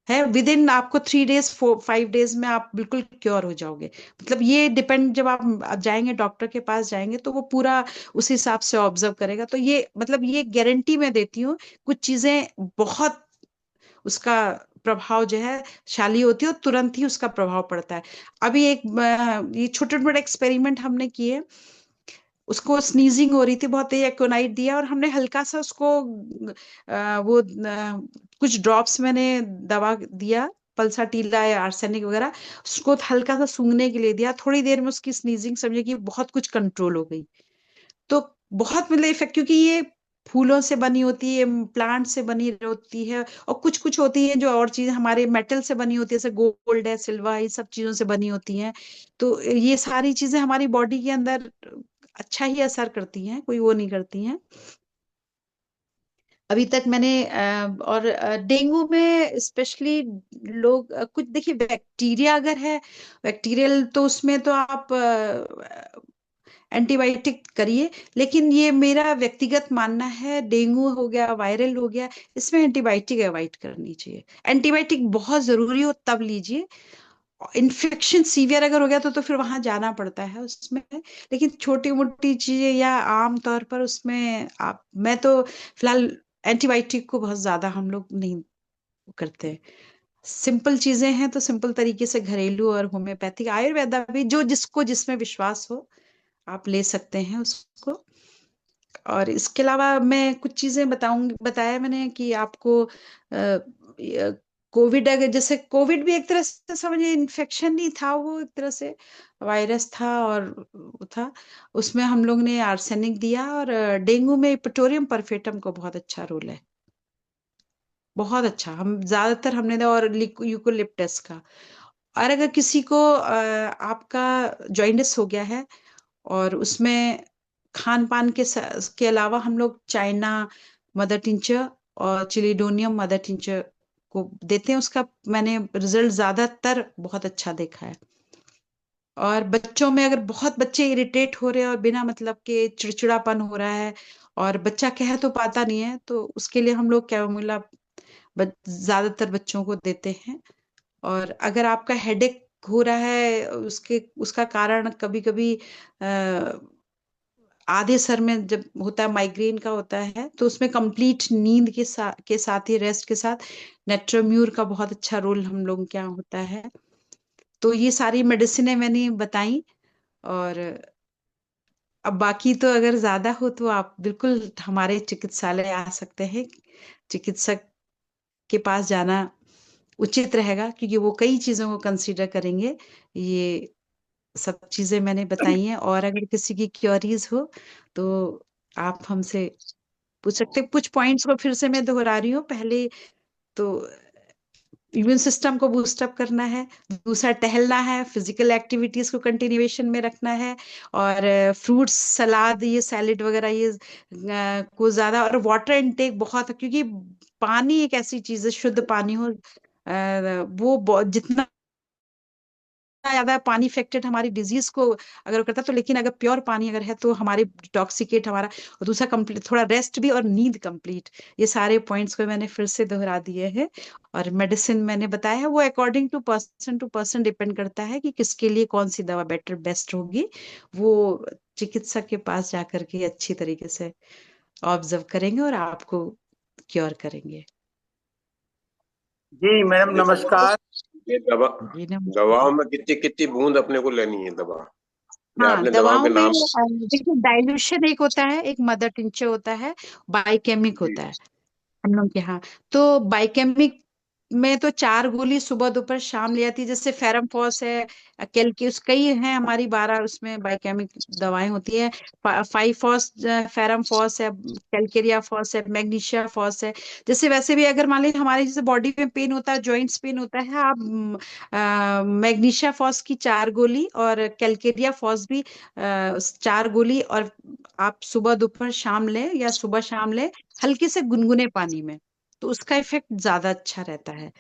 है विद इन, आपको 3 डेज 5 डेज में आप बिल्कुल क्योर हो जाओगे। मतलब ये डिपेंड, जब आप जाएंगे डॉक्टर के पास जाएंगे, तो वो पूरा उस हिसाब से ऑब्जर्व करेगा। तो ये मतलब ये गारंटी मैं देती हूँ, कुछ चीजें बहुत उसका प्रभाव जो है शाली होती है, और तुरंत ही उसका प्रभाव पड़ता है। अभी एक ये छोटे छोटे एक्सपेरिमेंट हमने किए। उसको स्नीजिंग हो रही थी, बहुत तेज एक्योनाइट दिया, और हमने हल्का सा उसको कुछ ड्रॉप्स मैंने दवा दिया, पल्साटीला या आर्सेनिक वगैरह, उसको हल्का सा सूंघने के लिए दिया। थोड़ी देर में उसकी स्नीजिंग समझे कि बहुत कुछ कंट्रोल हो गई। तो बहुत मतलब इफेक्ट, क्योंकि ये फूलों से बनी होती है, प्लांट से बनी होती है, और कुछ कुछ होती है जो और चीज हमारे मेटल से बनी होती है, जैसे गोल्ड है, सिल्वर, ये सब चीजों से बनी होती हैं। तो ये सारी चीजें हमारी बॉडी के अंदर अच्छा ही असर करती हैं, कोई वो नहीं करती हैं। अभी तक मैंने और डेंगू में स्पेशली लोग कुछ देखिए, बैक्टीरिया अगर है, बैक्टीरियल, तो उसमें तो आप एंटीबायोटिक करिए। लेकिन ये मेरा व्यक्तिगत मानना है, डेंगू हो गया, वायरल हो गया, इसमें एंटीबायोटिक अवॉइड करनी चाहिए। एंटीबायोटिक बहुत जरूरी हो तब लीजिए। इन्फेक्शन सीवियर अगर हो गया तो फिर वहां जाना पड़ता है उसमें। लेकिन छोटी मोटी चीजें या आम तौर पर उसमें आप, मैं तो फिलहाल एंटीबायोटिक को बहुत ज्यादा हम लोग नहीं करते हैं। सिंपल चीजें हैं तो सिंपल तरीके से घरेलू और होम्योपैथिक, आयुर्वेदा भी, जो जिसको जिसमें विश्वास हो आप ले सकते हैं उसको। और इसके अलावा मैं कुछ चीजें बताऊंगी, बताया मैंने कि आपको कोविड, अगर जैसे कोविड भी एक तरह से समझिए इन्फेक्शन नहीं था, वो एक तरह से वायरस था, और वो था, उसमें हम लोग ने आर्सेनिक दिया। और डेंगू में पिटोरियम परफेटम को बहुत अच्छा रोल है, बहुत अच्छा, हम ज्यादातर हमने दिया, और यूकोलिप्टस का। और अगर किसी को आपका जॉइंडिस हो गया है, और उसमें खान पान के अलावा हम लोग चाइना मदर टिंचर और चिलिडोनियम मदर टिंचर को देते हैं, उसका मैंने रिजल्ट ज्यादातर बहुत अच्छा देखा है। और बच्चों में, अगर बहुत बच्चे इरिटेट हो रहे हैं और बिना मतलब के चिड़चिड़ापन हो रहा है, और बच्चा कह तो पाता नहीं है, तो उसके लिए हम लोग कैमोमिला ज्यादातर बच्चों को देते हैं। और अगर आपका हेडेक हो रहा है, उसका कारण कभी कभी आधे सर में जब होता है, माइग्रेन का होता है, तो उसमें कंप्लीट नींद के साथ ही, रेस्ट के साथ, नेट्रोम्यूर का बहुत अच्छा रोल हम लोगों के यहाँ होता है। तो ये सारी मेडिसिन मैंने बताई। और अब बाकी तो अगर ज्यादा हो तो आप बिल्कुल हमारे चिकित्सालय आ सकते हैं। चिकित्सक के पास जाना उचित रहेगा, क्योंकि वो कई चीजों को कंसीडर करेंगे। ये सब चीजें मैंने बताई हैं, और अगर किसी की क्योरीज हो तो आप हमसे पूछ सकते हैं। कुछ पॉइंट्स को फिर से मैं दोहरा रही हूँ। पहले तो इम्यून सिस्टम को बूस्टअप करना है, दूसरा टहलना है, फिजिकल एक्टिविटीज को कंटिन्यूएशन में रखना है, और फ्रूट्स, सलाद, ये सैलेड वगैरह, ये को ज्यादा, और वाटर इनटेक बहुत, क्योंकि पानी एक ऐसी चीज है, शुद्ध पानी हो, वो जितना ज्यादा पानी इफेक्टेड हमारी डिजीज को अगर करता है, तो लेकिन अगर प्योर पानी अगर है तो हमारे डिटॉक्सिकेट हमारा। और दूसरा, कंप्लीट थोड़ा रेस्ट भी, और नींद कंप्लीट, ये सारे पॉइंट्स को मैंने फिर से दोहरा दिए हैं। और मेडिसिन मैंने बताया है, वो अकॉर्डिंग टू पर्सन डिपेंड करता है कि किसके लिए कौन सी दवा बेटर बेस्ट होगी। वो चिकित्सक के पास जाकर के अच्छी तरीके से ऑब्जर्व करेंगे और आपको क्योर करेंगे। जी मैडम, नमस्कार। ये दवा, जी नमस्कार। दवाओं में कितनी कितनी बूंद अपने को लेनी है दवा, या हाँ, आपने दवाओं दवाओं के में नाम? देखिए डाइल्यूशन एक होता है, एक मदर टिंचर होता है, बाइकेमिक जी। होता है हम लोग के यहाँ। तो बाइकेमिक में तो 4 गोली सुबह दोपहर शाम ले आती है, जैसे फेरमफॉस है, कैलक्यूस, कई हैं हमारी 12 उसमें बाइकेमिक दवाएं होती है। 5 फॉस फेरमफॉस है, कैलकेरिया फॉस है, मैग्नीशिया फॉस है। जैसे वैसे भी अगर मान लीजिए हमारे जैसे बॉडी में पेन होता है, जॉइंट्स पेन होता है, आप मैग्नीशिया फॉस की 4 गोली और कैलकेरिया फॉस भी 4 गोली, और आप सुबह दोपहर शाम लें या सुबह शाम लें, हल्के से गुनगुने पानी में, तो उसका इफेक्ट ज्यादा अच्छा रहता है।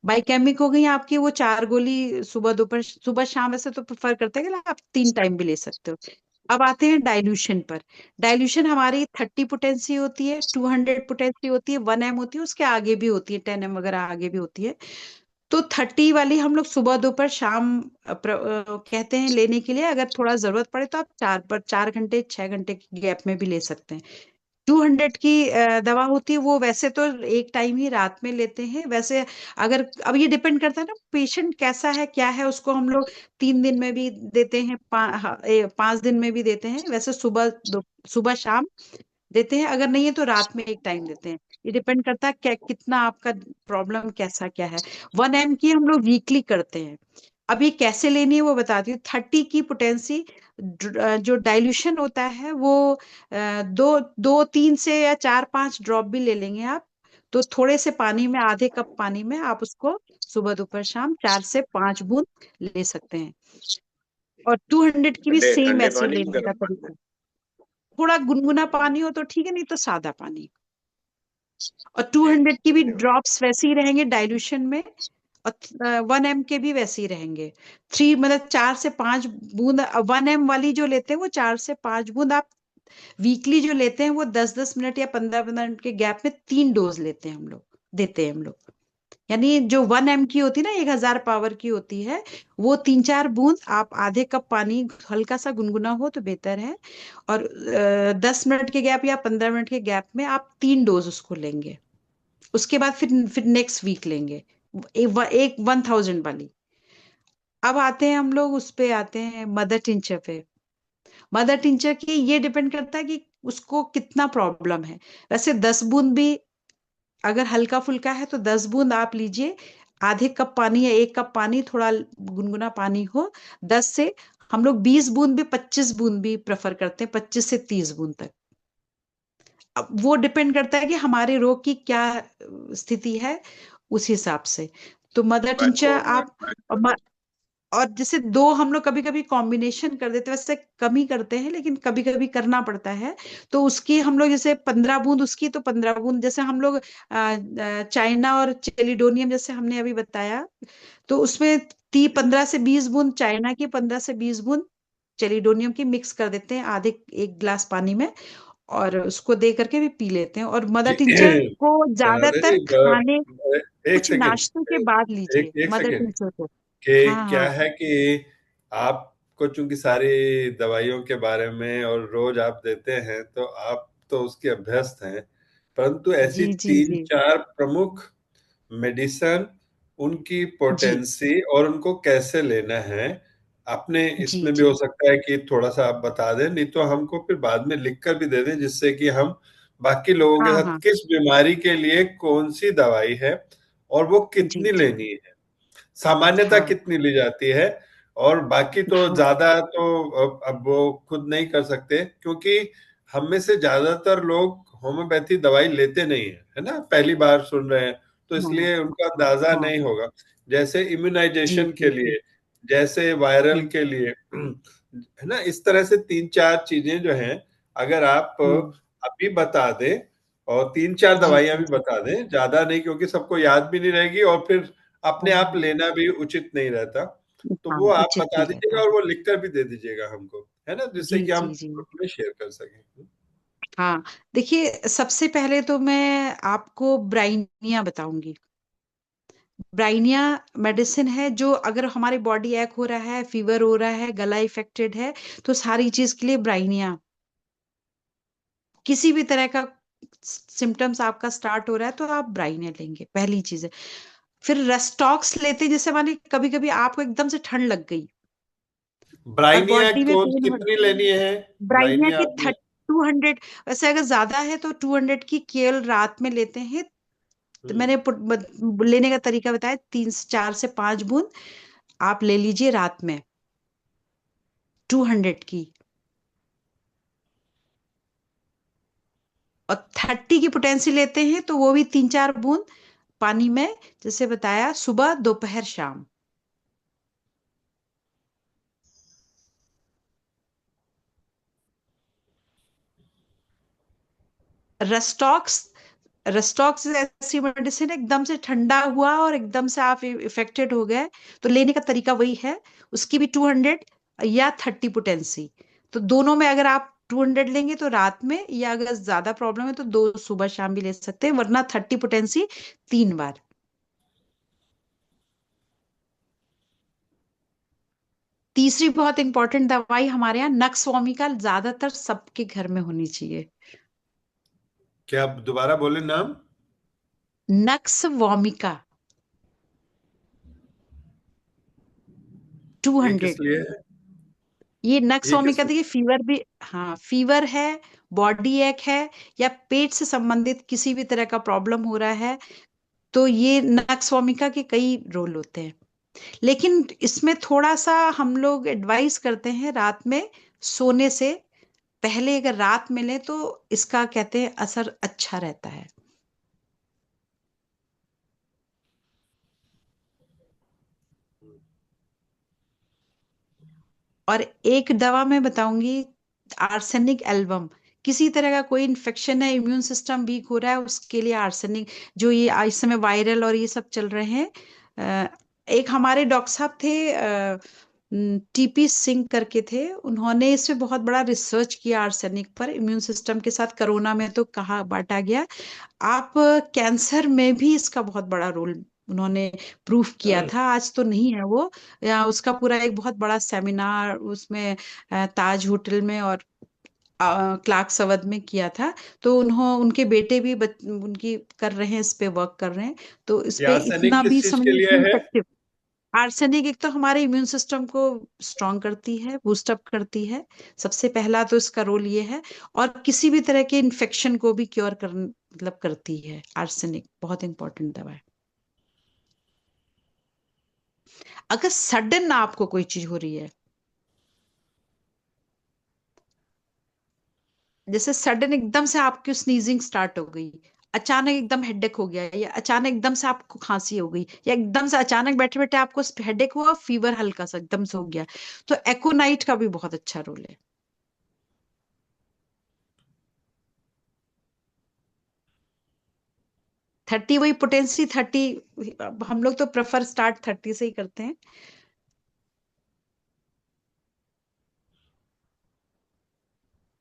बाइकेमिक हो गई आपकी वो 4 गोली सुबह दोपहर सुबह शाम, वैसे तो प्रेफर करते हैं कि आप 3 टाइम भी ले सकते हो। अब आते हैं डाइल्यूशन पर। डाइल्यूशन हमारी 30 पोटेंसी होती है, 200 पोटेंसी होती है, 1 एम होती है, उसके आगे भी होती है, 10 एम वगैरह आगे भी होती है। तो 30 वाली हम लोग सुबह दोपहर शाम कहते हैं लेने के लिए। अगर थोड़ा जरूरत पड़े तो आप 4 घंटे 6 घंटे की गैप में भी ले सकते हैं। 200 की दवा होती है, वो वैसे तो एक टाइम ही रात में लेते हैं वैसे। अगर अब ये डिपेंड करता है ना पेशेंट कैसा है क्या है, उसको हम लोग 3 दिन में भी देते हैं, 5 दिन में भी देते हैं। वैसे सुबह शाम देते हैं, अगर नहीं है तो रात में एक टाइम देते हैं। ये डिपेंड करता है क्या कितना आपका प्रॉब्लम कैसा क्या है। 1 एम की हम लोग वीकली करते हैं। अब ये कैसे लेनी है वो बताती हूँ। 30 की पोटेंसी जो डाइल्यूशन होता है वो दो दो तीन से या 4 5 ड्रॉप भी ले लेंगे आप, तो थोड़े से पानी में, आधे कप पानी में आप उसको सुबह दोपहर शाम 4 से 5 बूंद ले सकते हैं। और 200 की भी ठंडे सेम ठंडे ऐसे ही पानी में, लेने का गर्म पानी में? तरीका। थोड़ा गुनगुना पानी हो तो ठीक है, नहीं तो सादा पानी। और 200 की भी धन्यवाद। ड्रॉप्स वैसे ही रहेंगे डाइल्यूशन में, और 1 एम के भी वैसे ही रहेंगे। मतलब 4 से 5 बूंद। 1 एम वाली जो लेते हैं वो 4 से 5 बूंद आप वीकली जो लेते हैं, वो 10 10 मिनट या 15 15 मिनट के गैप में 3 डोज लेते हैं हम लोग, देते हैं हम लोग। यानी जो 1 एम की होती है ना, 1000 पावर की होती है, वो 3 4 बूंद आप आधे कप पानी, हल्का सा गुनगुना हो तो बेहतर है। और 10 मिनट के गैप या 15 मिनट के गैप में आप 3 डोज उसको लेंगे। उसके बाद फिर नेक्स्ट वीक लेंगे एक 1000 वाली। अब आते हैं हम लोग उस पे, आते हैं मदर टिंचर पे। मदर टिंचर की ये डिपेंड करता है कि उसको कितना प्रॉब्लम है। वैसे 10 बूंद भी अगर हल्का फुल्का है तो 10 बूंद आप लीजिए। आधे कप पानी या 1 कप पानी, थोड़ा गुनगुना पानी हो। 10 से हम लोग 20 बूंद भी, 25 बूंद भी प्रेफर करते हैं, 25 से 30 बूंद तक। अब वो डिपेंड करता है कि हमारे रोग की क्या स्थिति है, उस हिसाब से। तो मदर टिंचर आप, और जैसे दो हम लोग कभी कभी कॉम्बिनेशन कर देते हैं, वैसे कम ही करते हैं लेकिन कभी कभी करना पड़ता है। तो उसकी हम लोग जैसे 15 बूंद उसकी, तो 15 बूंद जैसे हम लोग चाइना और चेलिडोनियम जैसे हमने अभी बताया, तो उसमें 15 से 20 बूंद चाइना की, 15 से 20 बूंद चेलिडोनियम की मिक्स कर देते हैं आधे 1 गिलास पानी में, और उसको दे करके भी पी लेते हैं। और मदर जी, टिंचर को राधे ज्यादातर जी, खाने, एक कुछ सेकंड, नाश्ते के बाद लीजिए एक मदर सेकंड, टिंचर को। कि हाँ क्या हाँ। है कि आपको चूंकि सारी दवाइयों के बारे में और रोज आप देते हैं, तो आप तो उसके अभ्यस्त हैं, परंतु जी ऐसी जी तीन जी चार प्रमुख मेडिसन, उनकी जी पोटेंसी और उनको कैसे लेना है, आपने जी इसमें भी जी। हो सकता है कि थोड़ा सा आप बता दें, नहीं तो हमको फिर बाद में लिख कर भी दे दें, जिससे कि हम बाकी लोगों के हाँ साथ हाँ। किस बीमारी के लिए कौन सी दवाई है और वो जी कितनी जी। लेनी है, सामान्यता हाँ कितनी ली जाती है, और बाकी तो हाँ। ज्यादा तो अब वो खुद नहीं कर सकते, क्योंकि हम में से ज्यादातर लोग होम्योपैथी दवाई लेते नहीं है, है ना, पहली बार सुन रहे हैं, तो हाँ इसलिए उनका अंदाजा हाँ। नहीं होगा। जैसे जी इम्यूनाइजेशन के जी जी। लिए, जैसे वायरल हम्म के लिए, है ना, इस तरह से तीन चार चीजें जो हैं, अगर आप हम्म। अभी बता दें और तीन चार जी दवाइयां जी भी जी। बता दें, ज्यादा नहीं, क्योंकि सबको याद भी नहीं रहेगी और फिर अपने आप हाँ लेना भी उचित नहीं रहता, तो हाँ, वो आप उचित बता नहीं रहता दीजिएगा और है। वो लिखकर भी दे दीजिएगा हमको, है ना, जिससे जी कि हम जी जी। ग्रुप में शेयर कर सकें। हाँ, देखिए सबसे पहले तो मैं आपको ब्राइनिया बताऊंगी। ब्राइनिया मेडिसिन है जो, अगर हमारी बॉडी एक हो रहा है, फीवर हो रहा है, गला इफेक्टेड है, तो सारी चीज के लिए ब्राइनिया। किसी भी तरह का सिम्टम्स आपका स्टार्ट हो रहा है तो आप ब्राइनिया लेंगे, पहली चीज है। फिर रेस्टॉक्स लेते, जैसे माने कभी कभी आपको एकदम से ठंड लग गई और ब्राइनिया बॉडी में को पेन हो, कितनी लेनी है? ब्राइनिया ब्राइनिया की आपने 200, वैसे अगर ज्यादा है तो 200 की केवल रात में लेते हैं। तो हम्म, मैंने लेने का तरीका बताया, 3 से 4 से 5 बूंद आप ले लीजिए रात में 200 की। और 30 की पोटेंसी लेते हैं तो वो भी 3 4 बूंद पानी में, जैसे बताया, सुबह दोपहर शाम। रेस्टॉक्स, रेस्टॉक्स ऐसी मेडिसिन, एकदम से ठंडा हुआ और एकदम से आप इफेक्टेड हो गए तो लेने का तरीका वही है। उसकी भी 200 या 30 पोटेंसी। तो दोनों में अगर आप 200 लेंगे तो रात में, या अगर ज्यादा प्रॉब्लम है तो दो सुबह शाम भी ले सकते हैं, वरना 30 पोटेंसी 3 बार। तीसरी बहुत इंपॉर्टेंट दवाई हमारे यहाँ नक्स वॉमिका, ज्यादातर सबके घर में होनी चाहिए। क्या आप दोबारा बोले नाम? नक्स वॉमिका टू ये किस हंड्रेड लिए है? ये नक्स ये किस वॉमिका, लिए? देखिए फीवर भी, हाँ फीवर है, बॉडी एक है, या पेट से संबंधित किसी भी तरह का प्रॉब्लम हो रहा है, तो ये नक्स वॉमिका के कई रोल होते हैं। लेकिन इसमें थोड़ा सा हम लोग एडवाइस करते हैं रात में सोने से पहले, अगर रात में लें तो इसका कहते हैं असर अच्छा रहता है। और एक दवा मैं बताऊंगी, आर्सेनिक एल्बम। किसी तरह का कोई इन्फेक्शन है, इम्यून सिस्टम वीक हो रहा है, उसके लिए आर्सेनिक, जो ये इस समय वायरल और ये सब चल रहे हैं। एक हमारे डॉक्टर साहब थे, टीपी सिंह करके थे, उन्होंने इस पे बहुत बड़ा रिसर्च किया आर्सेनिक पर, इम्यून सिस्टम के साथ। कोरोना में तो कहा बांटा गया। आप कैंसर में भी इसका बहुत बड़ा रोल उन्होंने प्रूफ किया था। आज तो नहीं है वो, या उसका पूरा एक बहुत बड़ा सेमिनार उसमें ताज होटल में और क्लार्क सवद में किया था। तो उनके बेटे भी उनकी कर रहे हैं, इस पे वर्क कर रहे हैं। तो इस ये पे आर्सेनिक इतना किस भी चीज के समझ लिए है? इफेक्टिव। आर्सेनिक एक तो हमारे इम्यून सिस्टम को स्ट्रांग करती है, बूस्टअप करती है, सबसे पहला तो इसका रोल ये है। और किसी भी तरह के इन्फेक्शन को भी क्योर कर, मतलब करती है। आर्सेनिक बहुत इंपॉर्टेंट दवा है। अगर सडन आपको कोई चीज हो रही है, जैसे सडन एकदम से आपकी स्नीजिंग स्टार्ट हो गई, अचानक एकदम हेडेक हो गया, या अचानक एकदम से आपको खांसी हो गई, या एकदम से अचानक बैठे बैठे आपको हेडेक हुआ, फीवर हल्का सा एकदम से हो गया, तो एकोनाइट का भी बहुत अच्छा रोल है। 30 वही पोटेंसी 30, हम लोग तो प्रेफर स्टार्ट 30 से ही करते हैं।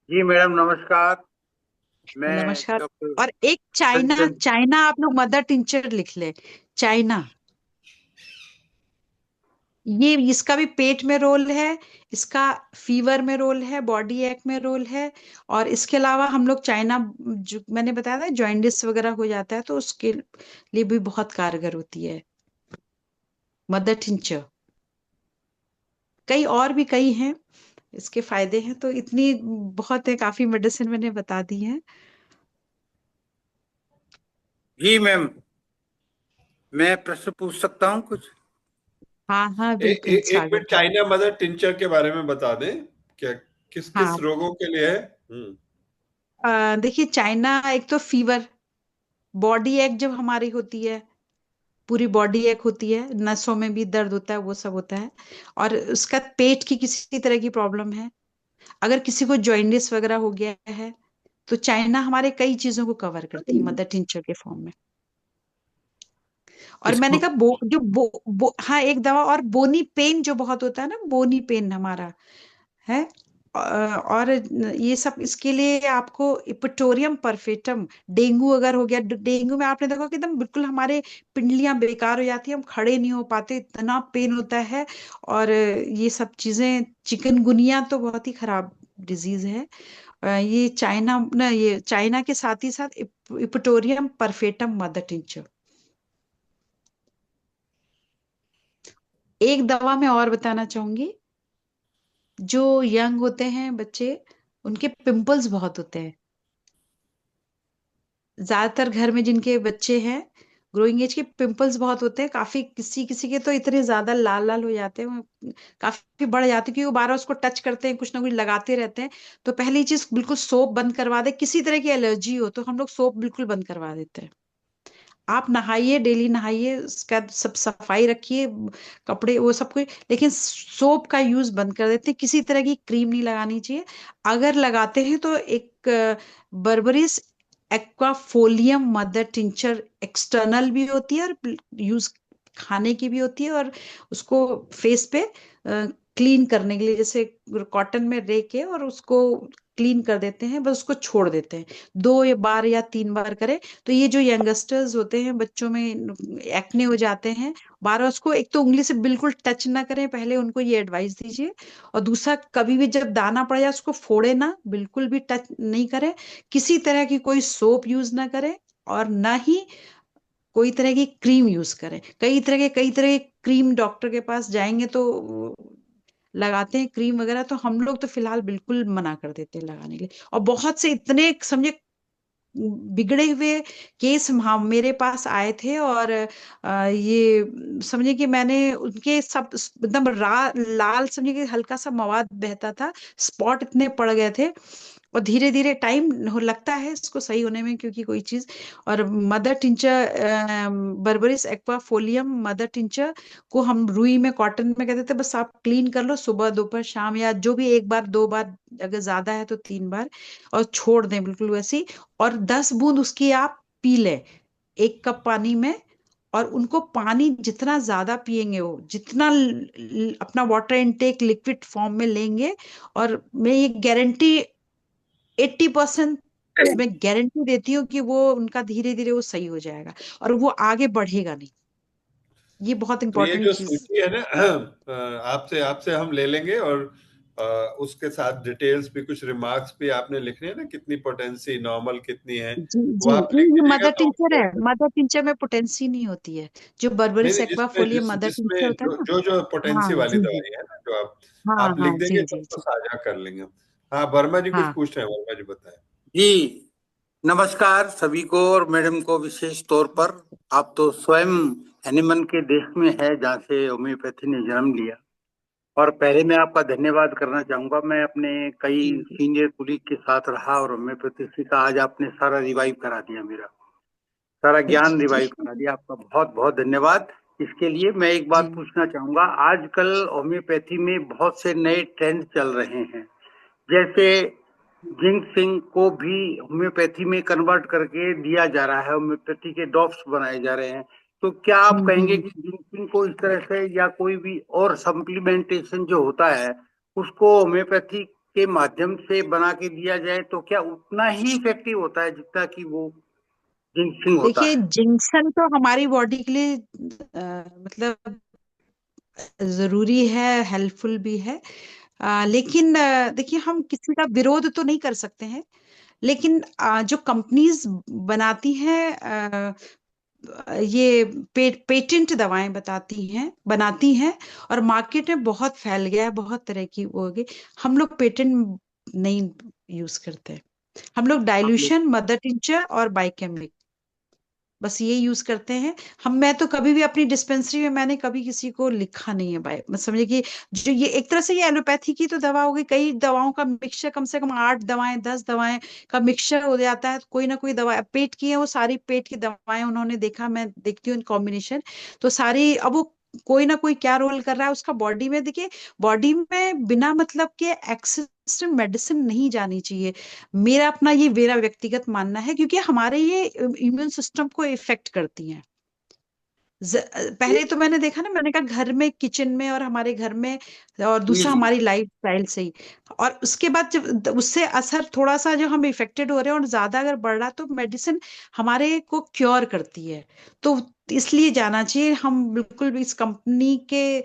जी मैडम नमस्कार। मैं नमस्कार। डॉक्टर और एक चाइना, कंचन। चाइना आप लोग मदर टिंचर लिख ले, चाइना। ये इसका भी पेट में रोल है, इसका फीवर में रोल है, बॉडी एक में रोल है। और इसके अलावा हम लोग चाइना, जो मैंने बताया था जॉइंडिस वगैरह हो जाता है तो उसके लिए भी बहुत कारगर होती है मदर टिंचर। कई और भी कई हैं इसके फायदे हैं, तो इतनी बहुत है, काफी मेडिसिन मैंने बता दी है। जी मैम, मैं प्रश्न पूछ सकता हूँ कुछ? हाँ हाँ बिल्कुल, एक मिनट, स्वागत है। चाइना मदर टिंचर के बारे में बता दें। क्या, किस हाँ, किस रोगों के लिए है? देखिए चाइना एक तो फीवर, बॉडी एक जब हमारी होती है, पूरी बॉडी एक होती है, नसों में भी दर्द होता है, वो सब होता है। और उसका पेट की किसी तरह की प्रॉब्लम है, अगर किसी को जॉइंडिस वगैरह हो गया है, तो चाइना हमारे कई चीजों को कवर करती है मदर टिंचर के फॉर्म में। और मैंने इसको कहा हाँ एक दवा और, बोनी पेन जो बहुत होता है ना, बोनी पेन हमारा है। और ये सब इसके लिए आपको इपिटोरियम परफेक्टम, डेंगू अगर हो गया, डेंगू में आपने देखा कि एकदम बिल्कुल हमारे पिंडलियां बेकार हो जाती है, हम खड़े नहीं हो पाते, इतना पेन होता है। और ये सब चीजें, चिकनगुनिया तो बहुत ही खराब डिजीज है। ये चाइना ना, ये चाइना के साथ ही साथ इपिटोरियम परफेक्टम मदर टिंचर। एक दवा मैं और बताना चाहूंगी। जो यंग होते हैं बच्चे, उनके पिंपल्स बहुत होते हैं। ज्यादातर घर में जिनके बच्चे हैं ग्रोइंग एज के, पिंपल्स बहुत होते हैं। काफी किसी किसी के तो इतने ज्यादा लाल लाल हो जाते हैं, वो काफी बढ़ जाते हैं, क्योंकि वो बार बार उसको टच करते हैं, कुछ ना कुछ लगाते रहते हैं। तो पहली चीज, बिल्कुल सोप बंद करवा दे। किसी तरह की एलर्जी हो तो हम लोग सोप बिल्कुल बंद करवा देते हैं। आप नहाइए, डेली नहाइए, उसका सब सफाई रखिए, कपड़े वो सब कुछ, लेकिन सोप का यूज बंद कर देते हैं। किसी तरह की क्रीम नहीं लगानी चाहिए। अगर लगाते हैं तो एक Berberis aquifolium mother tincture external भी होती है और यूज खाने की भी होती है, और उसको फेस पे क्लीन करने के लिए, जैसे कॉटन में रे के और उसको क्लीन कर देते हैं, बस उसको छोड़ देते हैं। 2 बार या 3 बार करें तो ये जो यंगस्टर्स होते हैं, बच्चों में एक्ने हो जाते हैं, बार बार उसको एक तो उंगली से बिल्कुल टच ना करें, पहले उनको ये एडवाइस दीजिए। और दूसरा, कभी भी जब दाना पड़ जाए उसको फोड़े ना, बिल्कुल भी टच नहीं करें। किसी तरह की कोई सोप यूज ना करें, और ना ही कोई तरह की क्रीम यूज करें। कई तरह के क्रीम डॉक्टर के पास जाएंगे तो लगाते हैं क्रीम वगैरह, तो हम लोग तो फिलहाल बिल्कुल मना कर देते हैं लगाने के लिए। और बहुत से इतने समझे बिगड़े हुए केस मेरे पास आए थे, और ये समझे कि मैंने उनके सब एकदम लाल, समझे कि हल्का सा मवाद बहता था, स्पॉट इतने पड़ गए थे। और धीरे धीरे टाइम लगता है इसको सही होने में, क्योंकि कोई चीज। और mother tincture, berberis aquifolium mother tincture को हम रुई में, कॉटन में कहते थे, बस आप क्लीन कर लो सुबह दोपहर शाम, या जो भी 1 बार 2 बार, अगर ज्यादा है तो 3 बार, और छोड़ दें बिल्कुल वैसी। और 10 बूंद उसकी आप पी लें 1 कप पानी में। और उनको पानी जितना ज्यादा पिएंगे, वो जितना अपना वाटर इनटेक लिक्विड फॉर्म में लेंगे, और मैं ये गारंटी 80% मैं गारंटी देती हूँ कि वो उनका धीरे धीरे वो सही हो जाएगा, और वो आगे बढ़ेगा नहीं। ये बहुत तो ये इंपॉर्टेंट जो चीज। सूची है ना, आपसे आपसे हम ले लेंगे, और उसके साथ डिटेल्स भी, कुछ रिमार्क्स भी आपने लिखने हैं ना, कितनी पोटेंसी नॉर्मल कितनी है, जी वो जी, आप नहीं लिख ये दीजिएगा मदर तो टिंचर है। मदर टिंचर में पोटेंसी नहीं होती है। जो नहीं बर्बरिस नहीं, एक्वाफोलियम मदर टिंचर जिसमें होता है जो ना। जो जो पोटेंसी हाँ वाली जी जी। दवाई है ना, जो हाँ आप हाँ लिख देंगे जी तो जी उसको जी। साझा कर लेंगे हम। हाँ, वर्मा जी कुछ हाँ पूछ रहे हैं, वर्मा जी बताएं। जी नमस्कार सभी को, और मैडम को विशेष तौर पर। आप तो स्वयं एनिमल के देश में है जहाँ से होम्योपैथी ने जन्म लिया। और पहले मैं आपका धन्यवाद करना चाहूंगा। मैं अपने कई जी जी सीनियर कुलीग के साथ रहा और होम्योपैथी सीखा। आज आपने सारा रिवाइव करा दिया, मेरा सारा ज्ञान जी जी रिवाइव करा दिया। आपका बहुत बहुत धन्यवाद। इसके लिए मैं एक जी। बात पूछना चाहूंगा। आजकल होम्योपैथी में बहुत से नए ट्रेंड चल रहे हैं, जैसे जिंक को भी होम्योपैथी में कन्वर्ट करके दिया जा रहा है, होम्योपैथी के ड्रॉप्स बनाए जा रहे हैं। तो क्या आप कहेंगे हम्म। कि जिंक को इस तरह से, या कोई भी और सप्लीमेंटेशन जो होता है, उसको होम्योपैथी के माध्यम से बना के दिया जाए तो क्या उतना ही इफेक्टिव होता है जितना कि वो जिंक होता देखिए, है? जिंक्शन तो हमारी बॉडी के लिए मतलब जरूरी है, हेल्पफुल भी है। लेकिन देखिए, हम किसी का विरोध तो नहीं कर सकते हैं। लेकिन जो कंपनीज बनाती हैं, ये पेटेंट दवाएं बताती हैं, बनाती हैं, और मार्केट में बहुत फैल गया है, बहुत तरह की वो हो गई। हम लोग पेटेंट नहीं यूज करते। हम लोग हम लोग डाइल्यूशन, मदर टिंचर और बाइकेमिक, बस ये यूज करते हैं। मैं तो कभी भी अपनी डिस्पेंसरी में मैंने कभी किसी को लिखा नहीं है बाय, मतलब समझिए कि जो ये एक तरह से ये एलोपैथी की तो दवा हो गई। कई दवाओं का मिक्सचर, कम से कम 8 दवाएं 10 दवाएं का मिक्सचर हो जाता है। कोई ना कोई दवा पेट की है, वो सारी पेट की दवाएं उन्होंने देखा, मैं देखती हूँ कॉम्बिनेशन। तो सारी, अब वो कोई ना कोई क्या रोल कर रहा है उसका बॉडी में। देखिए, बॉडी में बिना मतलब के एक्सेस मेडिसिन नहीं जानी चाहिए। मेरा व्यक्तिगत मानना है, क्योंकि हमारे ये इम्यून सिस्टम को इफेक्ट करती हैं। पहले तो मैंने देखा ना, मैंने कहा घर में, किचन में, और हमारे घर में, और जी दूसरा जी। हमारी लाइफ स्टाइल से ही। और उसके बाद जब उससे असर थोड़ा सा, जो हम इफेक्टेड हो रहे हैं और ज्यादा अगर बढ़ रहा, तो मेडिसिन हमारे को क्योर करती है। तो तो इसलिए जाना चाहिए। हम बिल्कुल भी इस कंपनी के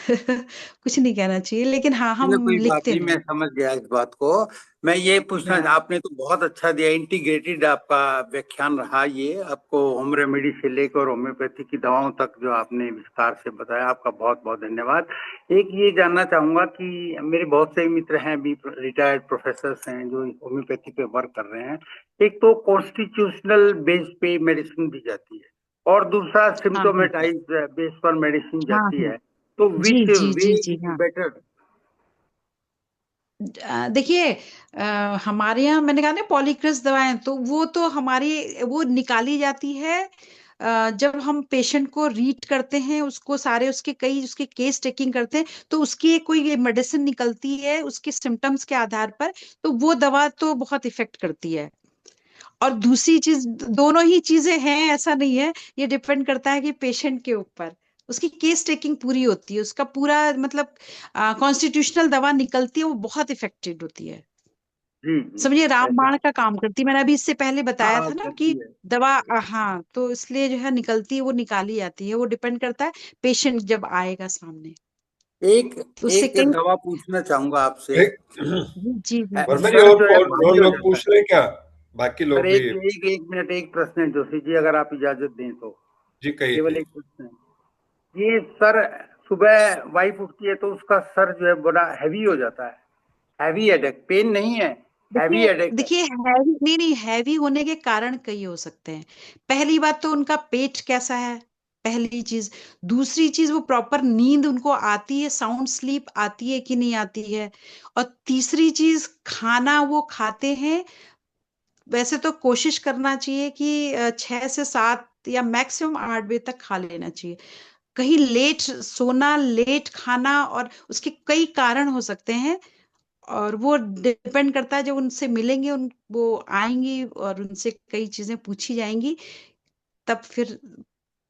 कुछ नहीं कहना चाहिए, लेकिन हाँ चलो हम कोई बात लिखते नहीं, मैं हैं। समझ गया इस बात को। मैं ये पूछना, हाँ आपने तो बहुत अच्छा दिया, इंटीग्रेटेड आपका व्याख्यान रहा ये। आपको होम रेमेडी से लेकर होम्योपैथी की दवाओं तक जो आपने विस्तार से बताया, आपका बहुत बहुत धन्यवाद। एक ये जानना चाहूंगा कि मेरे बहुत से मित्र हैं भी, रिटायर्ड प्रोफेसर हैं जो होम्योपैथी पे वर्क कर रहे हैं। एक तो कॉन्स्टिट्यूशनल बेस पे मेडिसिन दी जाती है, और दूसरा हाँ हाँ सिम्टोमेटाइज बेस पर मेडिसिन हाँ जाती हाँ। है। तो जी विच जी वे जी जी इज हाँ। बेटर? देखिए, हमारे यहाँ मैंने कहा ना पॉलीक्रिस दवाएं, तो वो तो हमारी वो निकाली जाती है जब हम पेशेंट को रीड करते हैं, उसको सारे उसके कई उसके केस टेकिंग करते हैं, तो उसकी कोई मेडिसिन निकलती है उसके सिम्टम्स के आधार पर, तो वो दवा तो बहुत इफेक्ट करती है। और दूसरी चीज, दोनों ही चीजें हैं ऐसा नहीं है, ये डिपेंड करता है कि पेशेंट के ऊपर उसकी केस टेकिंग पूरी होती है, उसका पूरा मतलब कॉन्स्टिट्यूशनल दवा निकलती है, वो बहुत इफेक्टिव होती है। जी जी समझिए जी, ऐसा। रामबाण का काम करती है। मैंने अभी इससे पहले बताया हाँ था ना कि करती है। दवा हाँ, तो इसलिए जो है निकलती है, वो निकाली जाती है, वो डिपेंड करता है पेशेंट जब आएगा सामने, एक तो उससे एक कई। दवा पूछना चाहूंगा आपसे। एक जी जी जी वर्मा जी, सर और जो है दो भारी हो लोग जाता है। पूछ रहे हैं क्या? बाकी लोग सर भी। एक मिनट, एक प्रश्न है जोशी जी, अगर आप इजाजत दें तो। जी कहिए केवल कहिए। एक प्रश्न है। ये सर, सुबह वाइफ उठती है तो उसका सर जो है बड़ा हैवी हो जाता है। हैवी हेडेक, पेन नहीं है, हैवी देखिए हेडेक है। देखिए हैवी नहीं नहीं, हैवी होने के कारण कई हो सकते हैं। पहली बात तो उनका पेट कैसा है, पहली चीज। दूसरी चीज, वो प्रॉपर नींद उनको आती है, साउंड स्लीप आती है कि नहीं आती है। और तीसरी चीज, खाना वो खाते हैं। वैसे तो कोशिश करना चाहिए कि 6 से 7 या मैक्सिमम 8 बजे तक खा लेना चाहिए। कहीं लेट सोना, लेट खाना, और उसके कई कारण हो सकते हैं। और वो डिपेंड करता है, जब उनसे मिलेंगे, वो आएंगी और उनसे कई चीजें पूछी जाएंगी, तब फिर।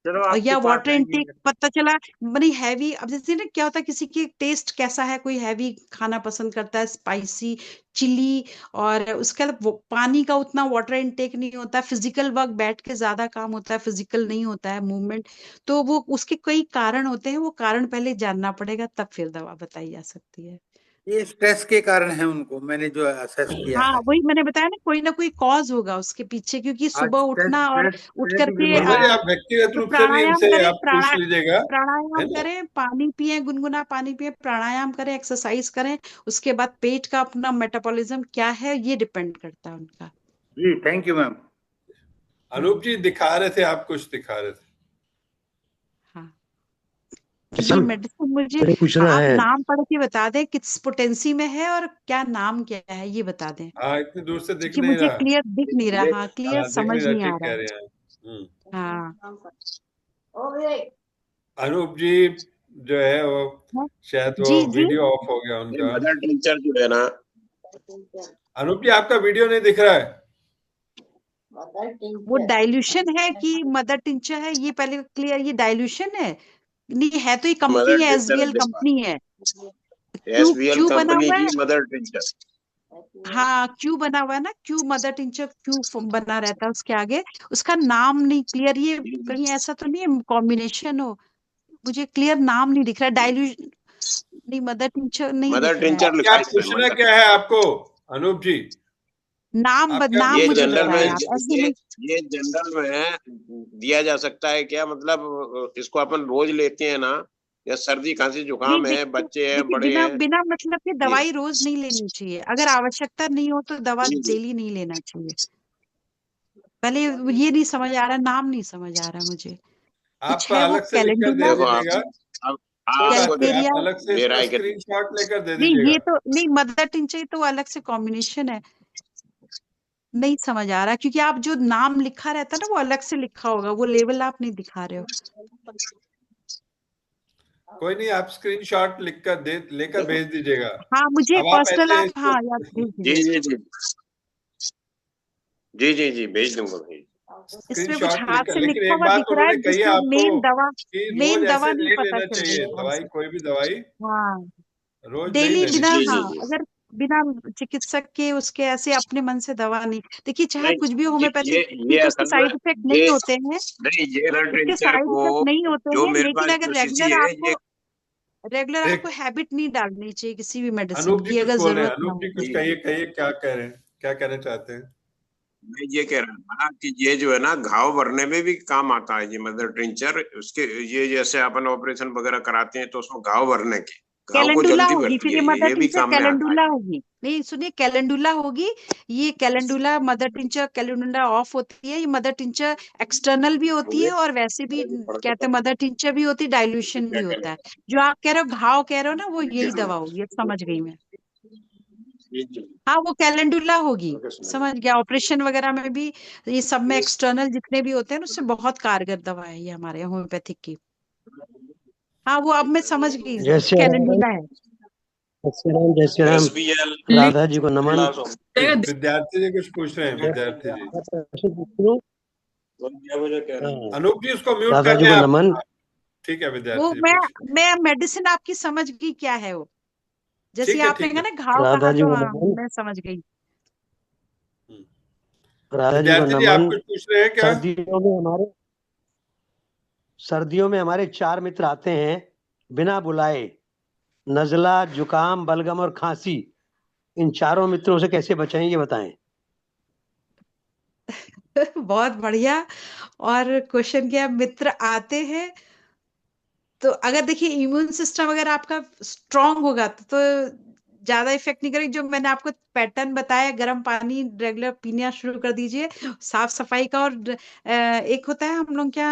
चलो आपके या पास वाटर आएंगे। इनटेक पता चला, बड़ी हैवी। अब जैसे ना क्या होता है, किसी की टेस्ट कैसा है, कोई हैवी खाना पसंद करता है, स्पाइसी, चिली, और उसके अलावा पानी का उतना वाटर इनटेक नहीं होता, फिजिकल वर्क बैठ के ज्यादा काम होता है, फिजिकल नहीं होता है मूवमेंट। तो वो उसके कई कारण होते हैं, वो कारण पहले जानना पड़ेगा, तब फिर दवा बताई जा सकती है। ये स्ट्रेस के कारण है उनको, मैंने जो असेस किया हाँ है। वही मैंने बताया ना कोई कोई होगा उसके पीछे, क्योंकि आज सुबह स्ट्रेस उठना और स्ट्रेस उठ स्ट्रेस करके वर्मा जी, आप व्यक्तिगत तो रूप से भी प्राणायाम इनसे करें, आप पूछ लीजिएगा, है प्राणायाम ना? करें, पानी पिए, गुनगुना पानी पिए, प्राणायाम करें, एक्सरसाइज करें। उसके बाद पेट का अपना मेटाबॉलिज्म क्या है, ये डिपेंड करता है उनका। जी, थैंक यू मैम। अनूप जी दिखा रहे थे, आप कुछ दिखा रहे थे। हाँ, ये सर मेडिसिन मुझे मेरे पूछना आप है। नाम पढ़ के बता दें, किस पोटेंसी में है और क्या नाम क्या है, ये बता दें, हाँ, इतनी दूर से दिख क्योंकि नहीं मुझे रहा। क्लियर दिख नहीं ये रहा, क्लियर हाँ दिख समझ नहीं रहा, नहीं आ ठीक रहा। कह रहे हैं। हाँ अनूप जी जो है वो हाँ, शायद वो जी जी। वीडियो ऑफ हो गया उनका। मदर टीचर जो है ना, अनूप जी आपका वीडियो नहीं दिख रहा है। वो डाइल्यूशन है कि मदर टिंचर है, ये पहले क्लियर, ये डाइल्यूशन है नहीं है, तो ये मदर कंपनी है, टीचर एसबीएल कंपनी है। क्यू एसबीएल क्यू बना कंपनी हुआ की है। Mother teacher. हाँ क्यू बना हुआ है ना, क्यू मदर टिंचर, क्यू बना रहता है उसके आगे। उसका नाम नहीं क्लियर, ये कहीं ऐसा तो नहीं है कॉम्बिनेशन हो, मुझे क्लियर नाम नहीं दिख रहा, डाइल्यूशन नहीं, मदर टिंचर नहीं मदर दिख रहा है। टीचर क्या लिखा है इसमें, पूछना मदर। क्या है आपको अनूप जी? नाम आप क्या नाम ये पूछ मुझे रहे जनरल थे? में बताएं आप, ऐसे नहीं। ये जनरल में दिया जा सकता है क्या? मतलब इसको अपन रोज लेते हैं ना, या सर्दी खांसी नहीं जुकाम है, देखिए, बच्चे हैं देखिए बड़े बिना हैं? बिना मतलब के जी दवाई रोज नहीं लेनी चाहिए, अगर आवश्यकता नहीं हो तो दवा जी जी। डेली नहीं लेना चाहिए। पहले ये नहीं समझ आ रहा, नाम नहीं समझ आ रहा मुझे। कुछ आपका है वो अलग से लिख कर दे कैलेंडुला, देखो आप, दीजिएगा। अब कोई बात आपको नहीं, कैलकेरिया। आप अलग से दे रहा इसका है कि स्क्रीनशॉट लेकर दे नहीं दीजिएगा। ये तो नहीं, मदर टिंचर तो अलग से कॉम्बिनेशन है, नहीं समझ आ रहा, क्योंकि आप जो नाम लिखा रहता है ना वो अलग से लिखा होगा, वो लेवल आप नहीं दिखा रहे हो। कोई नहीं, आप स्क्रीनशॉट लिख कर दे लेकर भेज दीजिएगा। हाँ मुझे अब आप पर्सनल ऐसे आप, इसको हाँ याद भेज जी दीजिए। जी जी जी जी जी, भेज दूंगा भेज। इसमें कुछ स्क्रीनशॉट हाथ लिखकर, से लेकिन लिखा एक हुआ बात दिख रहा है, उन्होंने कही है जिसमें आपको कि रोज मेन दवा ऐसे नहीं नहीं पता लेना चल रही चाहिए है दवाई, हमसे। कोई भी दवाई हाँ रोज नहीं डेली लेनी बिना, जी चाहिए। जी हाँ जी। अगर बिना चिकित्सक के उसके ऐसे अपने मन से दवा नहीं। देखिए चाहे नहीं, कुछ भी होम्योपैथिक ये ठीक, उसके असल में साइड इफेक्ट ये नहीं होते हैं, नहीं, ये रन उसके टेंचर साइड को इफेक्ट नहीं होते जो हैं, मेरे लेकिन पास अगर जो शीशी है ये रेगुलर एक आपको हैबिट नहीं डालनी चाहिए किसी भी मेडिसिन अनूप जी की, कुछ अगर बोल रहे हैं। जरूरत ना अनूप हो जी कुछ तो। कहिए, कहिए क्या कह रहे हैं, क्या कहना चाहते हैं? मैं ये कह रहा था कि ये जो है ना घाव भरने में भी काम आता है ये मदर टिंचर। उसके ये जैसे अपन ऑपरेशन वगैरह कराते हैं तो उसमें घाव भरने के, घाव को कैलेंडुला जल्दी होगी, भरती फिर ये है मदर ये भी टिंचर काम में आता है। कैलेंडुला होगी। नहीं सुनिए, कैलेंडुला होगी। ये calendula mother tincture, calendula of होती है। ये मदर टिंचर एक्सटर्नल भी होती है और वैसे भी कहते हैं मदर टिंचर भी होती है, डाइल्यूशन भी क्या होता है। करें? जो आप कह रहे हो घाव कह रहे हो ना, वो यही दवा होगी, अब समझ गई मैं। हाँ वो कैलेंडुला होगी, समझ गया। ऑपरेशन वगैरह में भी ये सब में एक्सटर्नल जितने भी होते हैं ना, उससे बहुत कारगर दवा है ये हमारे होम्योपैथिक की। हाँ वो अब मैं समझ गई, जय श्री राम। कैलेंडुला है। जय श्री राम। जय श्री राम। SBL राधा जी को नमन। विद्यार्थी जी कुछ पूछ रहे हैं, विद्यार्थी जी। प्रश्न पूछ लूं? हाँ। अनूप जी उसको म्यूट राधा कर जी दें को आप। नमन। ठीक है, वो विद्यार्थी जी मैं पूछिए। मैं मेडिसिन आपकी समझ गई क्या है वो। जैसे ठीक है, आपने ठीक कहा है। ना घाव राधा कहा, जी तो को हाँ नमन। मैं समझ गई। राधा जी को विद्यार्थी जी आप नमन। कुछ पूछ रहे हैं क्या? सर्दियों में हमारे 4 मित्र आते हैं बिना बुलाए। नजला, जुकाम, बलगम और खांसी। इन चारों मित्रों से कैसे बचें ये बताएं। बहुत बढ़िया। और क्वेश्चन क्या, मित्र आते हैं तो अगर देखिए इम्यून सिस्टम अगर आपका स्ट्रांग होगा तो ज्यादा इफेक्ट नहीं करेगी। जो मैंने आपको पैटर्न बताया, गर्म पानी रेगुलर पीना शुरू कर दीजिए, साफ सफाई का। और एक होता है हम लोग क्या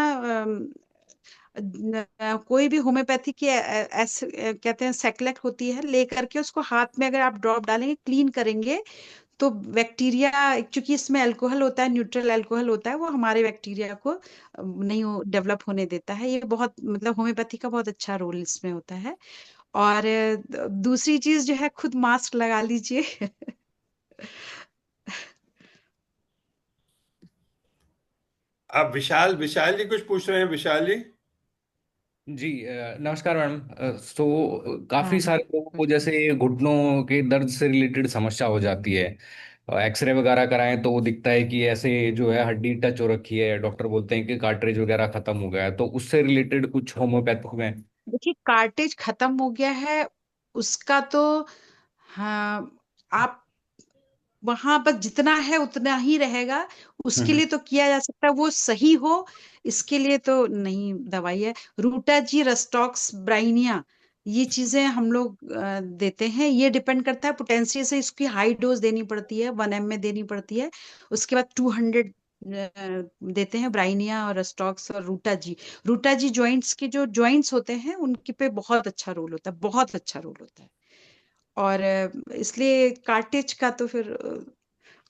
कोई भी होम्योपैथी की ऐसे कहते हैं सेकलेट होती है, लेकर के उसको हाथ में अगर आप ड्रॉप डालेंगे, क्लीन करेंगे, तो बैक्टीरिया, क्योंकि इसमें अल्कोहल होता है, न्यूट्रल अल्कोहल होता है, वो हमारे बैक्टीरिया को नहीं डेवलप होने देता है। ये बहुत मतलब होम्योपैथी का बहुत अच्छा रोल इसमें होता है। और दूसरी चीज जो है, खुद मास्क लगा लीजिए। आप विशाल विशाल जी कुछ पूछ रहे हैं, विशाल जी? जी नमस्कार मैडम। काफी हाँ सारे लोगों को जैसे घुटनों के दर्द से रिलेटेड समस्या हो जाती है। एक्सरे वगैरह कराएं तो वो दिखता है कि ऐसे जो है हड्डी टच हो रखी है, डॉक्टर बोलते हैं कि कार्ट्रिज वगैरह खत्म हो गया है, तो उससे रिलेटेड कुछ होम्योपैथिक में। देखिए, कार्टेज खत्म हो गया है उसका तो, हाँ, आप वहां पर जितना है उतना ही रहेगा, उसके हम्म। लिए तो किया जा सकता है, वो सही हो, इसके लिए तो नहीं दवाई है। रूटाजी, रस्टॉक्स, ब्राइनिया, ये चीजें हम लोग देते हैं। ये डिपेंड करता है पोटेंशियल से, इसकी हाई डोज देनी पड़ती है, 1 ml में देनी पड़ती है। उसके बाद 200 देते हैं ब्राइनिया और रस्टॉक्स और रूटाजी। रूटाजी जॉइंट्स के जो जॉइंट्स होते हैं उनके पे बहुत अच्छा रोल होता है, बहुत अच्छा रोल होता है। और इसलिए कार्टेज का तो फिर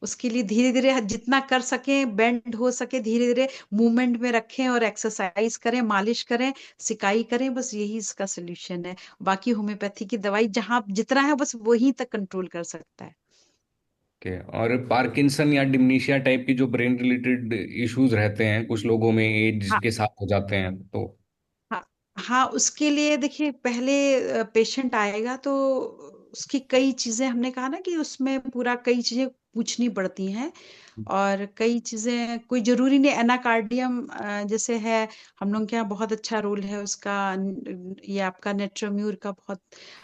उसके लिए धीरे धीरे जितना कर सके, बेंड हो सके, धीरे धीरे मूवमेंट में रखें और एक्सरसाइज करें, मालिश करें, सिकाई करें, बस यही इसका सोल्यूशन है। बाकी होम्योपैथी की दवाई जहां जितना है बस वहीं तक कंट्रोल कर सकता है। ओके। और पार्किंसन या डिमनीशिया टाइप की जो ब्रेन रिलेटेड इश्यूज रहते हैं कुछ लोगों में एज हाँ के साथ हो जाते हैं, तो हाँ हाँ, उसके लिए देखिए पहले पेशेंट आएगा तो उसकी कई चीजें, हमने कहा ना कि उसमें पूरा कई चीजें पूछनी पड़ती हैं। और कई चीजें कोई जरूरी नहीं, एनाकार्डियम जैसे है, हम लोग के यहाँ बहुत अच्छा रोल है उसका। ये आपका नेट्रोम्यूर का बहुत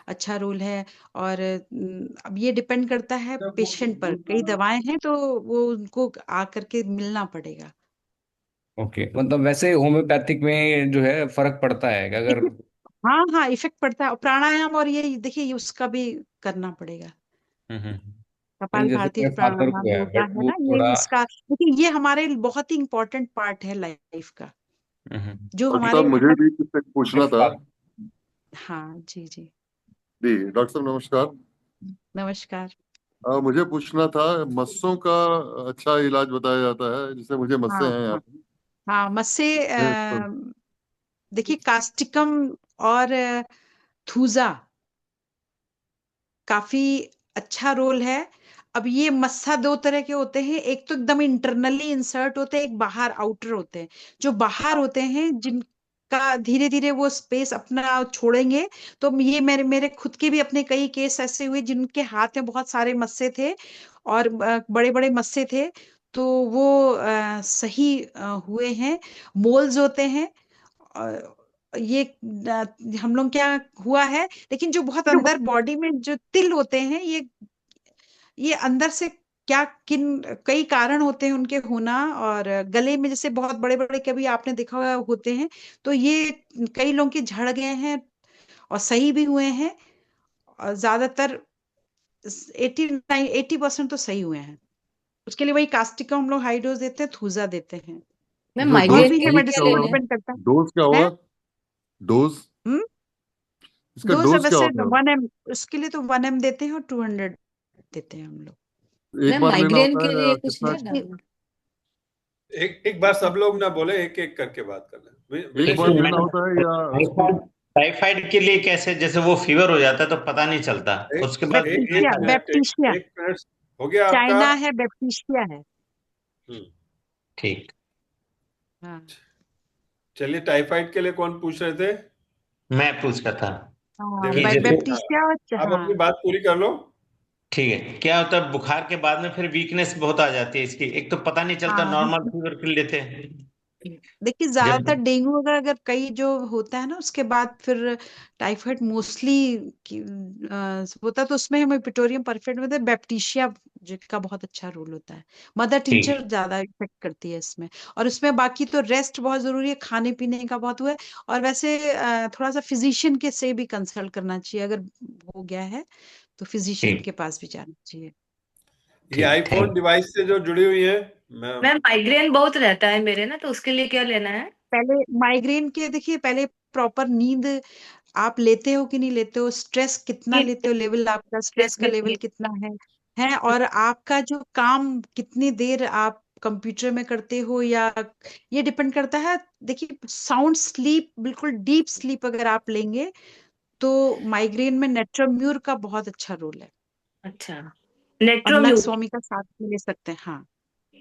अच्छा रोल है। और अब ये डिपेंड करता है पेशेंट पर, कई दवाएं हैं तो वो उनको आकर के मिलना पड़ेगा। ओके। मतलब वैसे होम्योपैथिक में जो है फर्क पड़ता है कि अगर। देखिए, हाँ हाँ इफेक्ट पड़ता है। और प्राणायाम, और ये देखिए ये उसका भी करना पड़ेगा। नहीं, कपाल जैसे भारती मेरे फादर प्राणायाम को है योगा बट है वो ना, ये थोड़ा। इसका देखिए, ये हमारे बहुत ही इंपॉर्टेंट पार्ट है लाइफ का, हम्म। जो डॉक्टर हमारे साहब मुझे मतलब। भी कुछ पूछना था। हाँ जी जी, जी डॉक्टर साहब नमस्कार। नमस्कार। मुझे पूछना था, मस्सों का अच्छा इलाज बताया जाता है, जिससे मुझे मस्से हाँ हैं यहाँ हाँ हाँ, मस्से पे। देखिए कास्टिकम और थूजा काफी अच्छा रोल है। अब ये मस्सा दो तरह के होते हैं, एक तो एकदम इंटरनली इंसर्ट होते हैं, एक बाहर आउटर होते हैं। जो बाहर होते हैं का धीरे धीरे वो स्पेस अपना छोड़ेंगे। तो ये मेरे मेरे खुद के भी अपने कई केस ऐसे हुए जिनके हाथ में बहुत सारे मस्से थे और बड़े बड़े मस्से थे, तो वो सही हुए हैं। मोल्स होते हैं, ये हम लोग क्या हुआ है, लेकिन जो बहुत अंदर बॉडी में जो तिल होते हैं, ये अंदर से क्या किन कई कारण होते हैं उनके होना। और गले में जैसे बहुत बड़े बड़े कभी आपने देखा हुआ होते हैं, तो ये कई लोगों के झड़ गए हैं और सही भी हुए हैं। और ज्यादातर 80% तो सही हुए हैं। उसके लिए वही कास्टिक का हम लोग हाई डोज देते हैं, थूजा देते हैं। मैम जो और डोज माइग्रेन भी के है, लिए डोज क्या क्या मेडिसिन पे लेना होगा, है? डिपेंड करता डोज क्या है। होगा, डोज, हम्म इसका डोज डोज क्या वैसे होता है? 1 ml, उसके लिए तो 1 ml देते हैं और 200 देते हैं हम लोग। एक मैम बार लेना माइग्रेन होता के है लिए या कुछ कितना? लेना है? एक एक बार सब लोग ना बोले, एक एक करके बात कर लें। एक विनय बार जी, लेना होता है या उसको? टाइफाइड टाइफाइड के लिए कैसे, जैसे वो फीवर हो जाता है तो पता नहीं चलता, एक उसके बाद एक कितने एक बैप्टीशिया, टाइम? मिनट एक बैप्टीशिया एक मिनट हो गया आपका। चाइना है, बैप्टीशिया है। हम्म, ठीक। हाँ चलिए, टाइफाइड के लिए कौन पूछ रहे थे? मैं पूछ रहा था हाँ, कि देवेंद्र जैसे, जी, बैप्टीशिया। आप हाँ अपनी बात पूरी कर लो। ठीक है, क्या होता है बुखार के बाद में फिर वीकनेस बहुत आ जाती है इसकी, एक तो पता नहीं चलता, हाँ, नॉर्मल फीवर के लेते हैं देखिए जब। ज्यादातर डेंगू अगर अगर कई जो होता है ना, उसके बाद फिर टाइफाइड मोस्टली होता है, तो उसमें हमें पिटोरियम परफेक्ट में बैप्टीशिया का बहुत अच्छा रोल होता है। मदर ठीक टिंचर ज्यादा इफेक्ट करती है इसमें। और उसमें बाकी तो रेस्ट बहुत जरूरी है, खाने पीने का बहुत हुआ है। और वैसे थोड़ा सा फिजिशियन के से भी कंसल्ट करना चाहिए, अगर हो गया है तो फिजिशियन ठीक के पास भी जाना चाहिए। ये ठीक, आईफोन थैंक। डिवाइस से जो जुड़ी हुई है, मैं मैम माइग्रेन बहुत रहता है मेरे ना, तो उसके लिए क्या लेना है? पहले माइग्रेन के देखिए, पहले प्रॉपर नींद आप लेते हो कि नहीं लेते हो, स्ट्रेस कितना ये लेते हो, लेवल आपका स्ट्रेस का लेवल ये- कितना है, और आपका जो काम कितनी देर आप कंप्यूटर में करते हो, या ये डिपेंड करता है। देखिए साउंड स्लीप, बिल्कुल डीप स्लीप अगर आप लेंगे, तो माइग्रेन में नेट्रोम्यूर का बहुत अच्छा रोल है। अच्छा, और नक्स नेट्रोम्यूर स्वामी का साथ में ले सकते हैं। हाँ,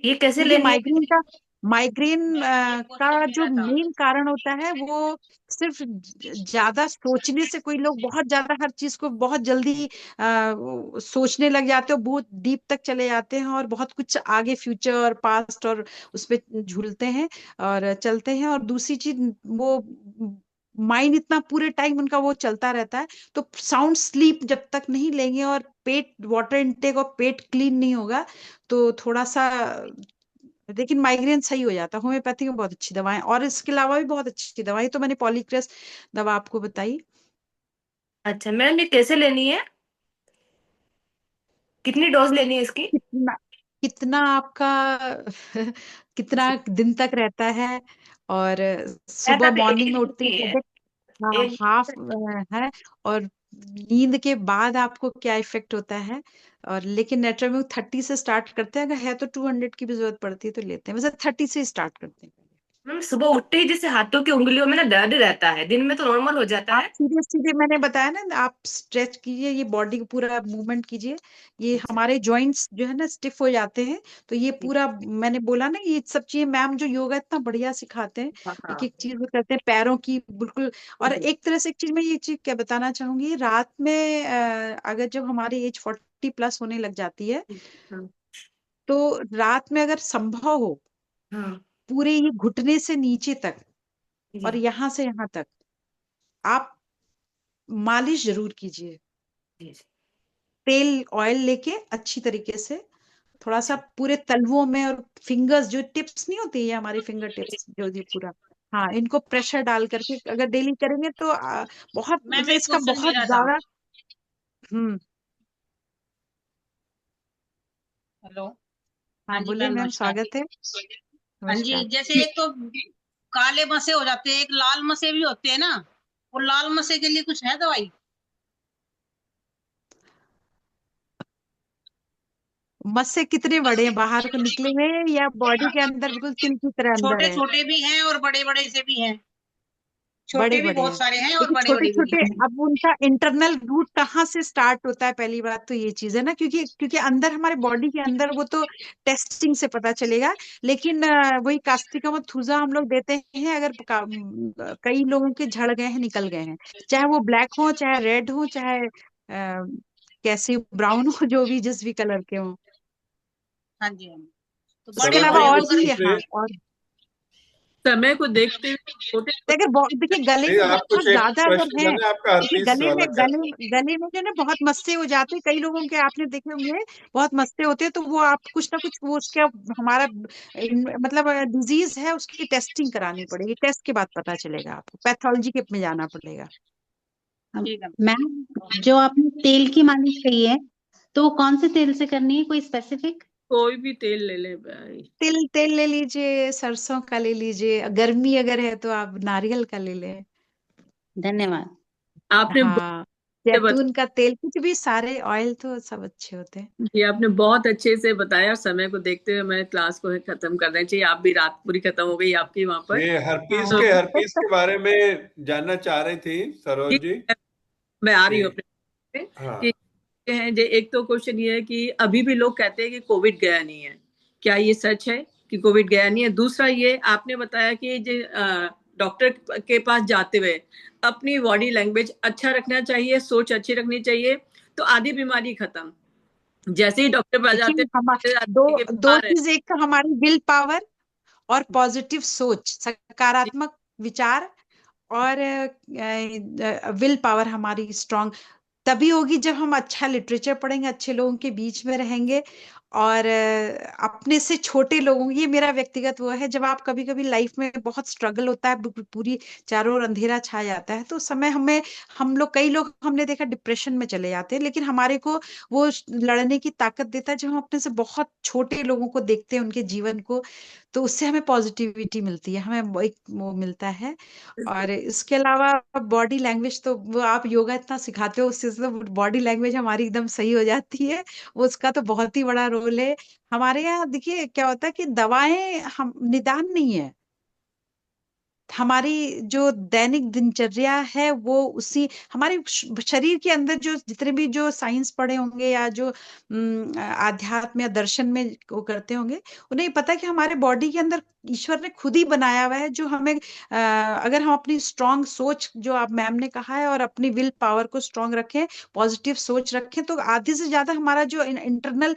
ये कैसे देखिए लेनी है? माइग्रेन का जो मेन कारण होता है, वो सिर्फ ज्यादा सोचने से, कोई लोग बहुत ज्यादा हर चीज को बहुत जल्दी सोचने लग जाते हो, बहुत डीप तक चले जाते हैं और बहुत कुछ आगे फ्यूचर और पास्ट और उस पे झूलते हैं और चलते हैं। और दूसरी चीज, वो माइंड इतना पूरे टाइम उनका वो चलता रहता है। तो साउंड स्लीप जब तक नहीं लेंगे और पेट वाटर इनटेक और पेट क्लीन नहीं होगा, तो थोड़ा सा, लेकिन माइग्रेन सही हो जाता है। होम्योपैथी में बहुत अच्छी दवाएं, और इसके अलावा भी बहुत अच्छी दवाई, तो मैंने पॉलीक्रेस दवा आपको बताई। अच्छा मैम, ये कैसे लेनी है? कितनी डोज लेनी है इसकी? कितना कितना आपका कितना दिन तक रहता है, और मैं सुबह तब एक मॉर्निंग ही में दिन उठते की है। ही एक हाफ है, और नींद के बाद आपको क्या इफेक्ट होता है। और लेकिन नेट्रोम्यूर 30 से स्टार्ट करते हैं, अगर है तो 200 की भी जरूरत पड़ती है तो लेते हैं, वैसे 30 से स्टार्ट करते हैं। मैम सुबह उठते ही जैसे हाथों की उंगलियों में ना दर्द रहता है, दिन में तो नॉर्मल हो जाता आप है। सीधे सीधे, मैंने बताया ना, आप स्ट्रेच कीजिए, ये बॉडी को पूरा मूवमेंट कीजिए, ये अच्छा। हमारे जॉइंट्स जो है ना स्टिफ हो जाते हैं। तो ये ठीक। पूरा, मैंने बोला ना, ये सब चीजें मैम जो योगा इतना बढ़िया सिखाते हैं, हाँ एक हाँ। एक चीज वो करते हैं पैरों की बिल्कुल। और जी। एक तरह से एक चीज मैं ये चीज क्या बताना चाहूंगी, रात में अगर जब हमारी एज 40+ होने लग जाती है, हाँ तो रात में अगर संभव हो, हाँ। पूरे ये घुटने से नीचे तक और जी यहाँ से यहाँ तक आप मालिश जरूर कीजिए। जी। तेल ऑयल लेके अच्छी तरीके से, थोड़ा सा अच्छा। पूरे तलवों में, और फिंगर्स जो टिप्स नहीं होती है हमारी फिंगर टिप्स जो, ये पूरा, हाँ, इनको प्रेशर डाल करके अगर डेली करेंगे तो बहुत, मैम मतलब एक इसका क्वेश्चन बहुत मेरा था। ज्यादा। हम्म हेलो। हाँ हाँ जी बोलिए मैम, मैम, नमस्कार। स्वागत है। हाँ जी, नमस्कार। जैसे एक तो काले मसे हो जाते हैं, एक लाल मसे भी होते हैं ना, वो लाल मसे के लिए कुछ है दवाई? मस्से कितने बड़े हैं, बाहर को निकले हुए हैं या बॉडी के अंदर बिल्कुल तिल की तरह अंदर छोटे है? छोटे भी हैं और बड़े बड़े से भी हैं। छोटे भी बड़े बहुत हैं, सारे हैं और लेकिन बड़े छोटे बड़े भी छोटे हैं। अब उनका इंटरनल रूट कहाँ से स्टार्ट होता है, पहली बात तो ये चीज है ना, क्योंकि क्योंकि अंदर हमारे बॉडी के अंदर वो तो टेस्टिंग से पता चलेगा। लेकिन वही कास्टिकम और थूजा हम लोग देते हैं, अगर कई लोगों के झड़ गए हैं, निकल गए हैं, चाहे वो ब्लैक हो, चाहे रेड हो, चाहे कैसे ब्राउन हो, जो भी जिस भी कलर के हो। हाँ जी, हाँ जी। तो उसके बड़े सरोज अलावा जी, बड़े और को अगर भी, दूसरे हाँ, और समय को देखते हुए छोटे अगर देखिए गले नहीं, में आप बहुत कुछ एक ज्यादा अगर क्वेश्चन था है, ना आपका देखिए हर्पीस गले में वाला क्या था? गले में जो है ना बहुत मस्से हो जाते हैं, कई लोगों के आपने देखे होंगे बहुत मस्से होते हैं, तो वो आप कुछ ना कुछ वो उसका हमारा मतलब डिजीज है, उसकी टेस्टिंग करानी पड़ेगी, टेस्ट के बाद पता चलेगा, आपको पैथोलॉजी के में जाना पड़ेगा। ठीक है। मैम, जो आपने तेल की मालिश कही है, तो वो कौन से तेल से करनी है, कोई स्पेसिफिक? कोई भी तेल ले ले भाई। तिल तेल ले लीजिए, सरसों का ले लीजिए, गर्मी अगर है तो आप नारियल का ले लें। धन्यवाद। आपने हाँ, बहुत जैतून का तेल, कुछ भी, सारे ऑयल तो सब अच्छे होते हैं। जी, आपने बहुत अच्छे से बताया। समय को देखते हुए मैं क्लास को खत्म कर देना चाहिए। आप भी, रात पूरी खत्म हो गई आपकी वहां पर। ये हाँ हर्पीस के बारे में जानना चाह रही थी सरोज जी, जी मैं आ रही कि हूँ अपने पे हाँ, कि हैं जो, एक तो क्वेश्चन ये है कि अभी भी लोग कहते हैं कि कोविड गया नहीं है। क्या ये सच है कि कोविड गया नहीं है? दूसरा ये आपने बताया कि जो डॉक्टर के पास जाते हुए अपनी बॉडी लैंग्वेज अच्छा रखना चाहिए, सोच अच्छी रखनी चाहिए, तो आधी बीमारी खत्म। जैसे ही डॉक्टर पे आ जाते देखिए, हम हैं दो कि दो बीमार है। चीज, एक तो हमारी विल पावर और पॉजिटिव सोच, सकारात्मक विचार, और विल पावर हमारी स्ट्रांग तभी होगी जब हम अच्छा लिटरेचर पढ़ेंगे, अच्छे लोगों के बीच में रहेंगे, और अपने से छोटे लोगों, ये मेरा व्यक्तिगत वो है, जब आप कभी कभी लाइफ में बहुत स्ट्रगल होता है, पूरी चारों ओर अंधेरा छा जाता है, तो उस समय हम लोग, कई लोग हमने देखा डिप्रेशन में चले जाते हैं, लेकिन हमारे को वो लड़ने की ताकत देता है जब हम अपने से बहुत छोटे लोगों को देखते हैं, उनके जीवन को, तो उससे हमें पॉजिटिविटी मिलती है, हमें एक वो मिलता है। और इसके अलावा बॉडी लैंग्वेज तो वो आप योगा इतना सिखाते हो, उससे तो बॉडी लैंग्वेज हमारी एकदम सही हो जाती है, वो उसका तो बहुत ही बड़ा रोल है। हमारे यहाँ देखिए क्या होता है कि दवाएं हम निदान नहीं है, हमारी जो दैनिक दिनचर्या है वो उसी हमारे शरीर के अंदर जो जितने भी जो साइंस पढ़े होंगे, या जो आध्यात्म या दर्शन में वो करते होंगे, उन्हें पता है कि हमारे बॉडी के अंदर ईश्वर ने खुद ही बनाया हुआ है, जो हमें अगर हम अपनी स्ट्रांग सोच, जो आप मैम ने कहा है, और अपनी विल पावर को स्ट्रांग रखें, पॉजिटिव सोच रखें, तो आधे से ज्यादा हमारा जो इंटरनल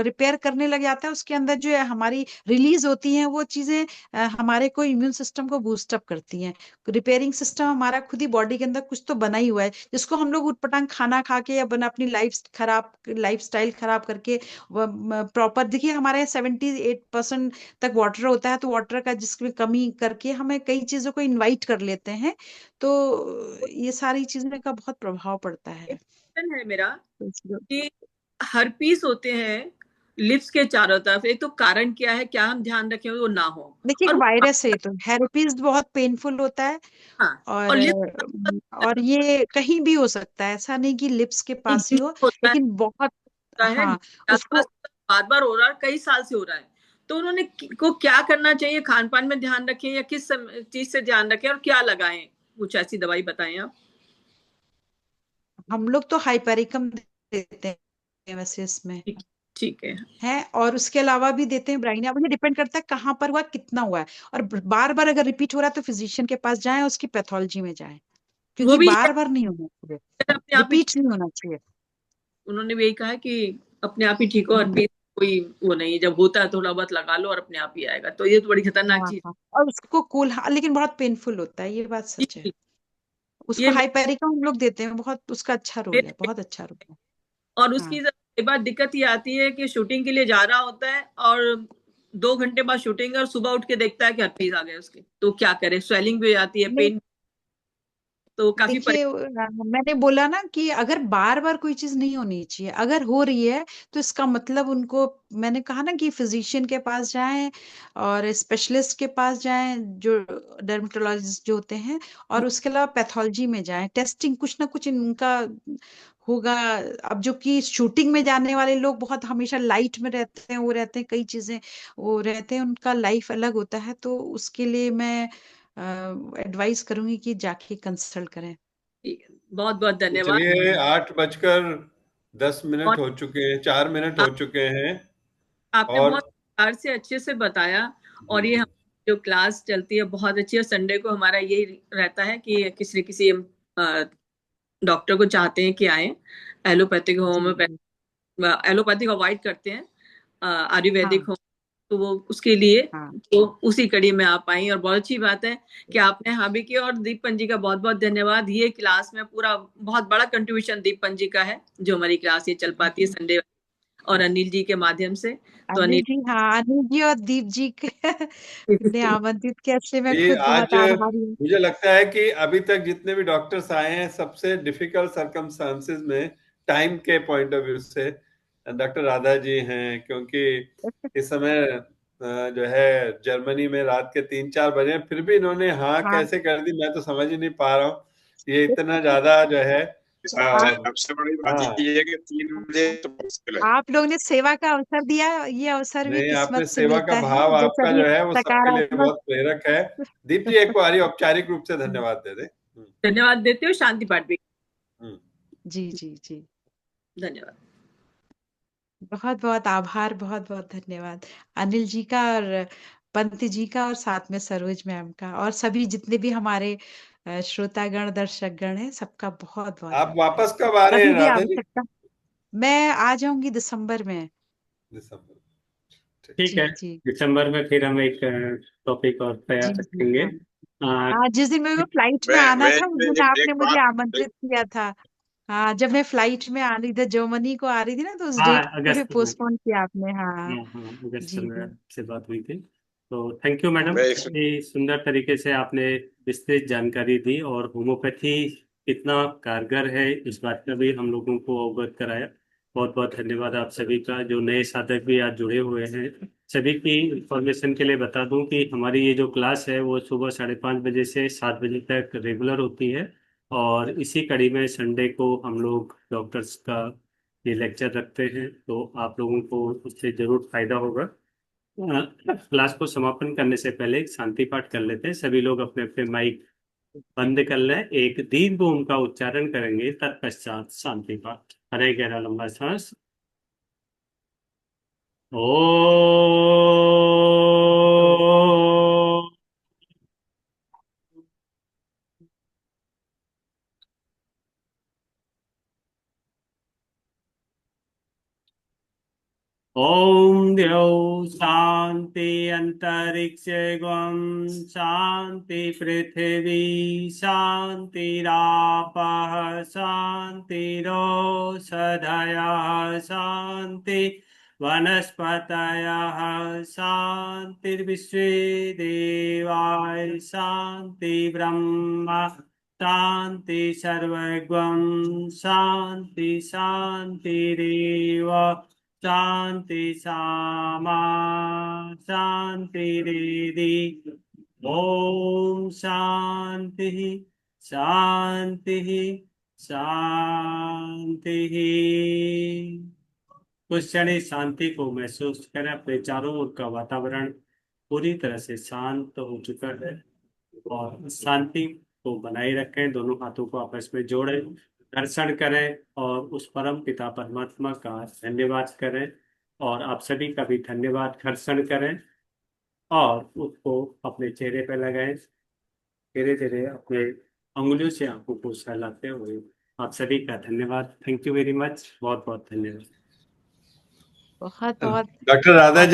रिपेयर करने लग जाता है, उसके अंदर जो है हमारी रिलीज होती हैं वो चीजें, हमारे को इम्यून सिस्टम को बूस्ट अप करती हैं। रिपेयरिंग सिस्टम हमारा खुद ही बॉडी के अंदर कुछ तो बना ही हुआ है, जिसको हम लोग उटपटांग खाना खा के या बना अपनी लाइफ स्टाइल खराब करके, प्रॉपर, देखिए हमारे यहाँ 78% तक वाटर होता है, तो वाटर का जिसमें कमी करके हमें कई चीजों को इनवाइट कर लेते हैं, तो ये सारी चीजें का बहुत प्रभाव पड़ता है। क्वेश्चन है मेरा तो इसलिए- कि हर्पीस होते हैं लिप्स के चारों तरफ, एक तो कारण क्या है, क्या हम ध्यान रखें वो ना हो? देखिए, एक और वायरस है, तो हेरपीस बहुत पेनफुल होता है, हाँ, और और लिप्स और ये कहीं भी हो सकता है, ऐसा नहीं कि लिप्स के पास ही हो, होता है, लेकिन बहुत, है हाँ, आसपास उसको बार बार हो रहा है, कई साल से हो रहा है। तो उन्होंने को क्या करना चाहिए? खान पान में ध्यान रखें या किस चीज से ध्यान रखें, और क्या लगाएं? कुछ ऐसी दवाई बताएं आप। हम लोग तो हाइपेरिकम देते हैं वैसे इसमें ठीक है। है, और उसके अलावा भी देते हैं ब्राइनिया, मुझे डिपेंड करता है कहाँ पर हुआ, कितना हुआ है, और बार बार अगर रिपीट हो रहा है तो फिजिशियन के पास जाएं, उसकी पैथोलॉजी में जाएं, वो क्योंकि भी बार बार नहीं होना चाहिए, अपने आप ही, रिपीट नहीं होना चाहिए। उन्होंने भी यही कहा कि अपने आप ही ठीक हो, और हाँ, भी कोई वो नहीं, जब होता है थोड़ा बहुत लगा लो और अपने आप ही आएगा। तो ये तो बड़ी खतरनाक हाँ, चीज। हाँ, और उसको कूल, हाँ, लेकिन बहुत पेनफुल होता है, ये बात सच है। जी, उसको ये हाइपेरिकम हम लोग देते हैं, बहुत उसका अच्छा रोल है, मेरे, बहुत अच्छा रोल है। और हाँ, उसकी एक बार दिक्कत ये आती है कि शूटिंग के लिए जा रहा होता है, और 2 घंटे बाद शूटिंग है, और सुबह उठ के देखता है कि हर्पीस आ गए उसके। तो क्या करे? स्वेलिंग भी हो जाती है, नहीं, पेन, तो काफी देखिए मैंने बोला ना कि अगर बार बार कोई चीज नहीं होनी चाहिए, अगर हो रही है तो इसका मतलब उनको, मैंने कहा ना कि फिजिशियन के पास जाएं, और स्पेशलिस्ट के पास जाएं, जो डर्मेटोलॉजिस्ट जो होते हैं, और उसके अलावा पैथोलॉजी में जाएं, टेस्टिंग कुछ ना कुछ इनका होगा। अब जो कि शूटिंग में जाने वाले लोग बहुत हमेशा लाइट में रहते हैं, वो रहते हैं, कई चीजें वो रहते हैं, उनका लाइफ अलग होता है, तो उसके लिए मैं एडवाइस करूंगी कि जाके कंसल्ट करें। बहुत बहुत धन्यवाद। चलिए 8:10 हो चुके हैं, 4 मिनट हो चुके हैं। आपने और बहुत प्यार से अच्छे से बताया, और ये जो क्लास चलती है बहुत अच्छी है। संडे को हमारा यही रहता है कि किसी न किसी डॉक्टर को चाहते हैं कि आए, एलोपैथिक होम्योपैथिक, एलोपैथिक अवॉइड करते हैं, आयुर्वेदिक हो, तो वो उसके लिए तो उसी कड़ी में आप आई, और बहुत अच्छी बात है कि आपने हाँ भी किया। और दीपन जी का बहुत बहुत धन्यवाद। ये क्लास में पूरा बहुत बड़ा कंट्रीब्यूशन दीपन जी का है, जो हमारी क्लास ये चल पाती है संडे, और अनिल जी के माध्यम से। तो अनिल जी, हाँ, अनिल जी और दीप जी ने आमंत्रित किया, इसलिए मैं ये खुद बहुत आज आभारी हूँ। मुझे लगता है कि अभी तक जितने भी डॉक्टर्स आए हैं, सबसे डिफिकल्ट सर्कमस्टांसेस में टाइम के पॉइंट ऑफ व्यू से डॉक्टर राधा जी हैं, क्योंकि इस समय जो है जर्मनी में रात के 3-4 बजे, फिर भी इन्होंने हाँ कैसे कर दी, मैं तो समझ ही नहीं पा रहा हूँ। ये इतना ज्यादा जो है सबसे बड़ी बात ये है कि 3 बजे तो मुश्किल है। आप लोग ने सेवा का अवसर दिया, ये अवसर भी नहीं, आपने किस्मत से सेवा मिलता का है, भाव जो आपका सभी जो है वो सबके लिए सकारात्मक। बहुत प्रेरक है। दीप जी, एक बार औपचारिक रूप से धन्यवाद दे दें। धन्यवाद देते हो, शांति पाठ भी। जी जी जी, धन्यवाद, बहुत बहुत आभार, बहुत बहुत धन्यवाद अनिल जी का, और पंत जी का, और साथ में सरोज मैम का, और सभी जितने भी हमारे श्रोतागण दर्शकगण हैं, सबका बहुत बहुत आप धन्यवाद। वापस कब आ रहे कभी हैं भी राधा जी? आवश्यकता, मैं आ जाऊंगी दिसंबर में। दिसंबर, ठीक है। जी दिसंबर में फिर हम एक टॉपिक और तैयार जी जी, रखेंगे। हाँ हाँ, जिस दिन मेरे को फ्लाइट में आना था, उस दिन आपने एक मुझे बात आमंत्रित किया था। हाँ, जब मैं फ्लाइट में आ रही थी, जर्मनी को आ रही थी ना, तो उस हाँ, डेट को फिर अगस्त में। पोस्टपोन किया आपने। हाँ हाँ, अगस्त जी में जी आपसे बात हुई थी। तो थैंक यू मैडम, मैं इतनी सुंदर तरीके से आपने विस्तृत जानकारी दी, और होम्योपैथी कितना कारगर है इस बात का भी हम लोगों को अवगत कराया। बहुत बहुत धन्यवाद आप सभी का, जो नए साधक भी आज जुड़े हुए हैं। सभी की इंफॉर्मेशन के लिए बता दूं कि हमारी ये जो क्लास है वो सुबह 5:30 बजे से 7 बजे तक रेगुलर होती है, और इसी कड़ी में संडे को हम लोग डॉक्टर्स का ये लेक्चर रखते हैं, तो आप लोगों को उससे जरूर फायदा होगा। क्लास को समापन करने से पहले एक शांति पाठ कर लेते हैं। सभी लोग अपने अपने माइक बंद कर लें, एक दीर्घ ओम का उच्चारण करेंगे, तत्पश्चात शांति पाठ। हरे गहरा लंबा सांस। ओ ओम द्यौ शांति अंतरिक्षे गम शांति पृथिवी शांतिरापः शांतिरोषधयः शांति वनस्पतयः शांतिर्विश्वे देवाः शांति ब्रह्म शांति सर्वगं शांति शांतिरेव शांति सामा शांतिरेधि। ओम शांति शांति शांति। कुछ क्षण इस शांति को महसूस करें। अपने चारों ओर का वातावरण पूरी तरह से शांत हो चुका है, और शांति को बनाए रखें। दोनों हाथों को आपस में जोड़ें, घर्षण करें, और उस परम पिता परमात्मा का धन्यवाद करें, और आप सभी का भी धन्यवाद घर्षण करें, और उसको अपने चेहरे पर लगाएं। धीरे धीरे अपने अंगुलियों से आंखों को सहलाते हुए आप सभी का धन्यवाद। थैंक यू वेरी मच, बहुत बहुत धन्यवाद। बहुत बहुत डॉक्टर राधा जी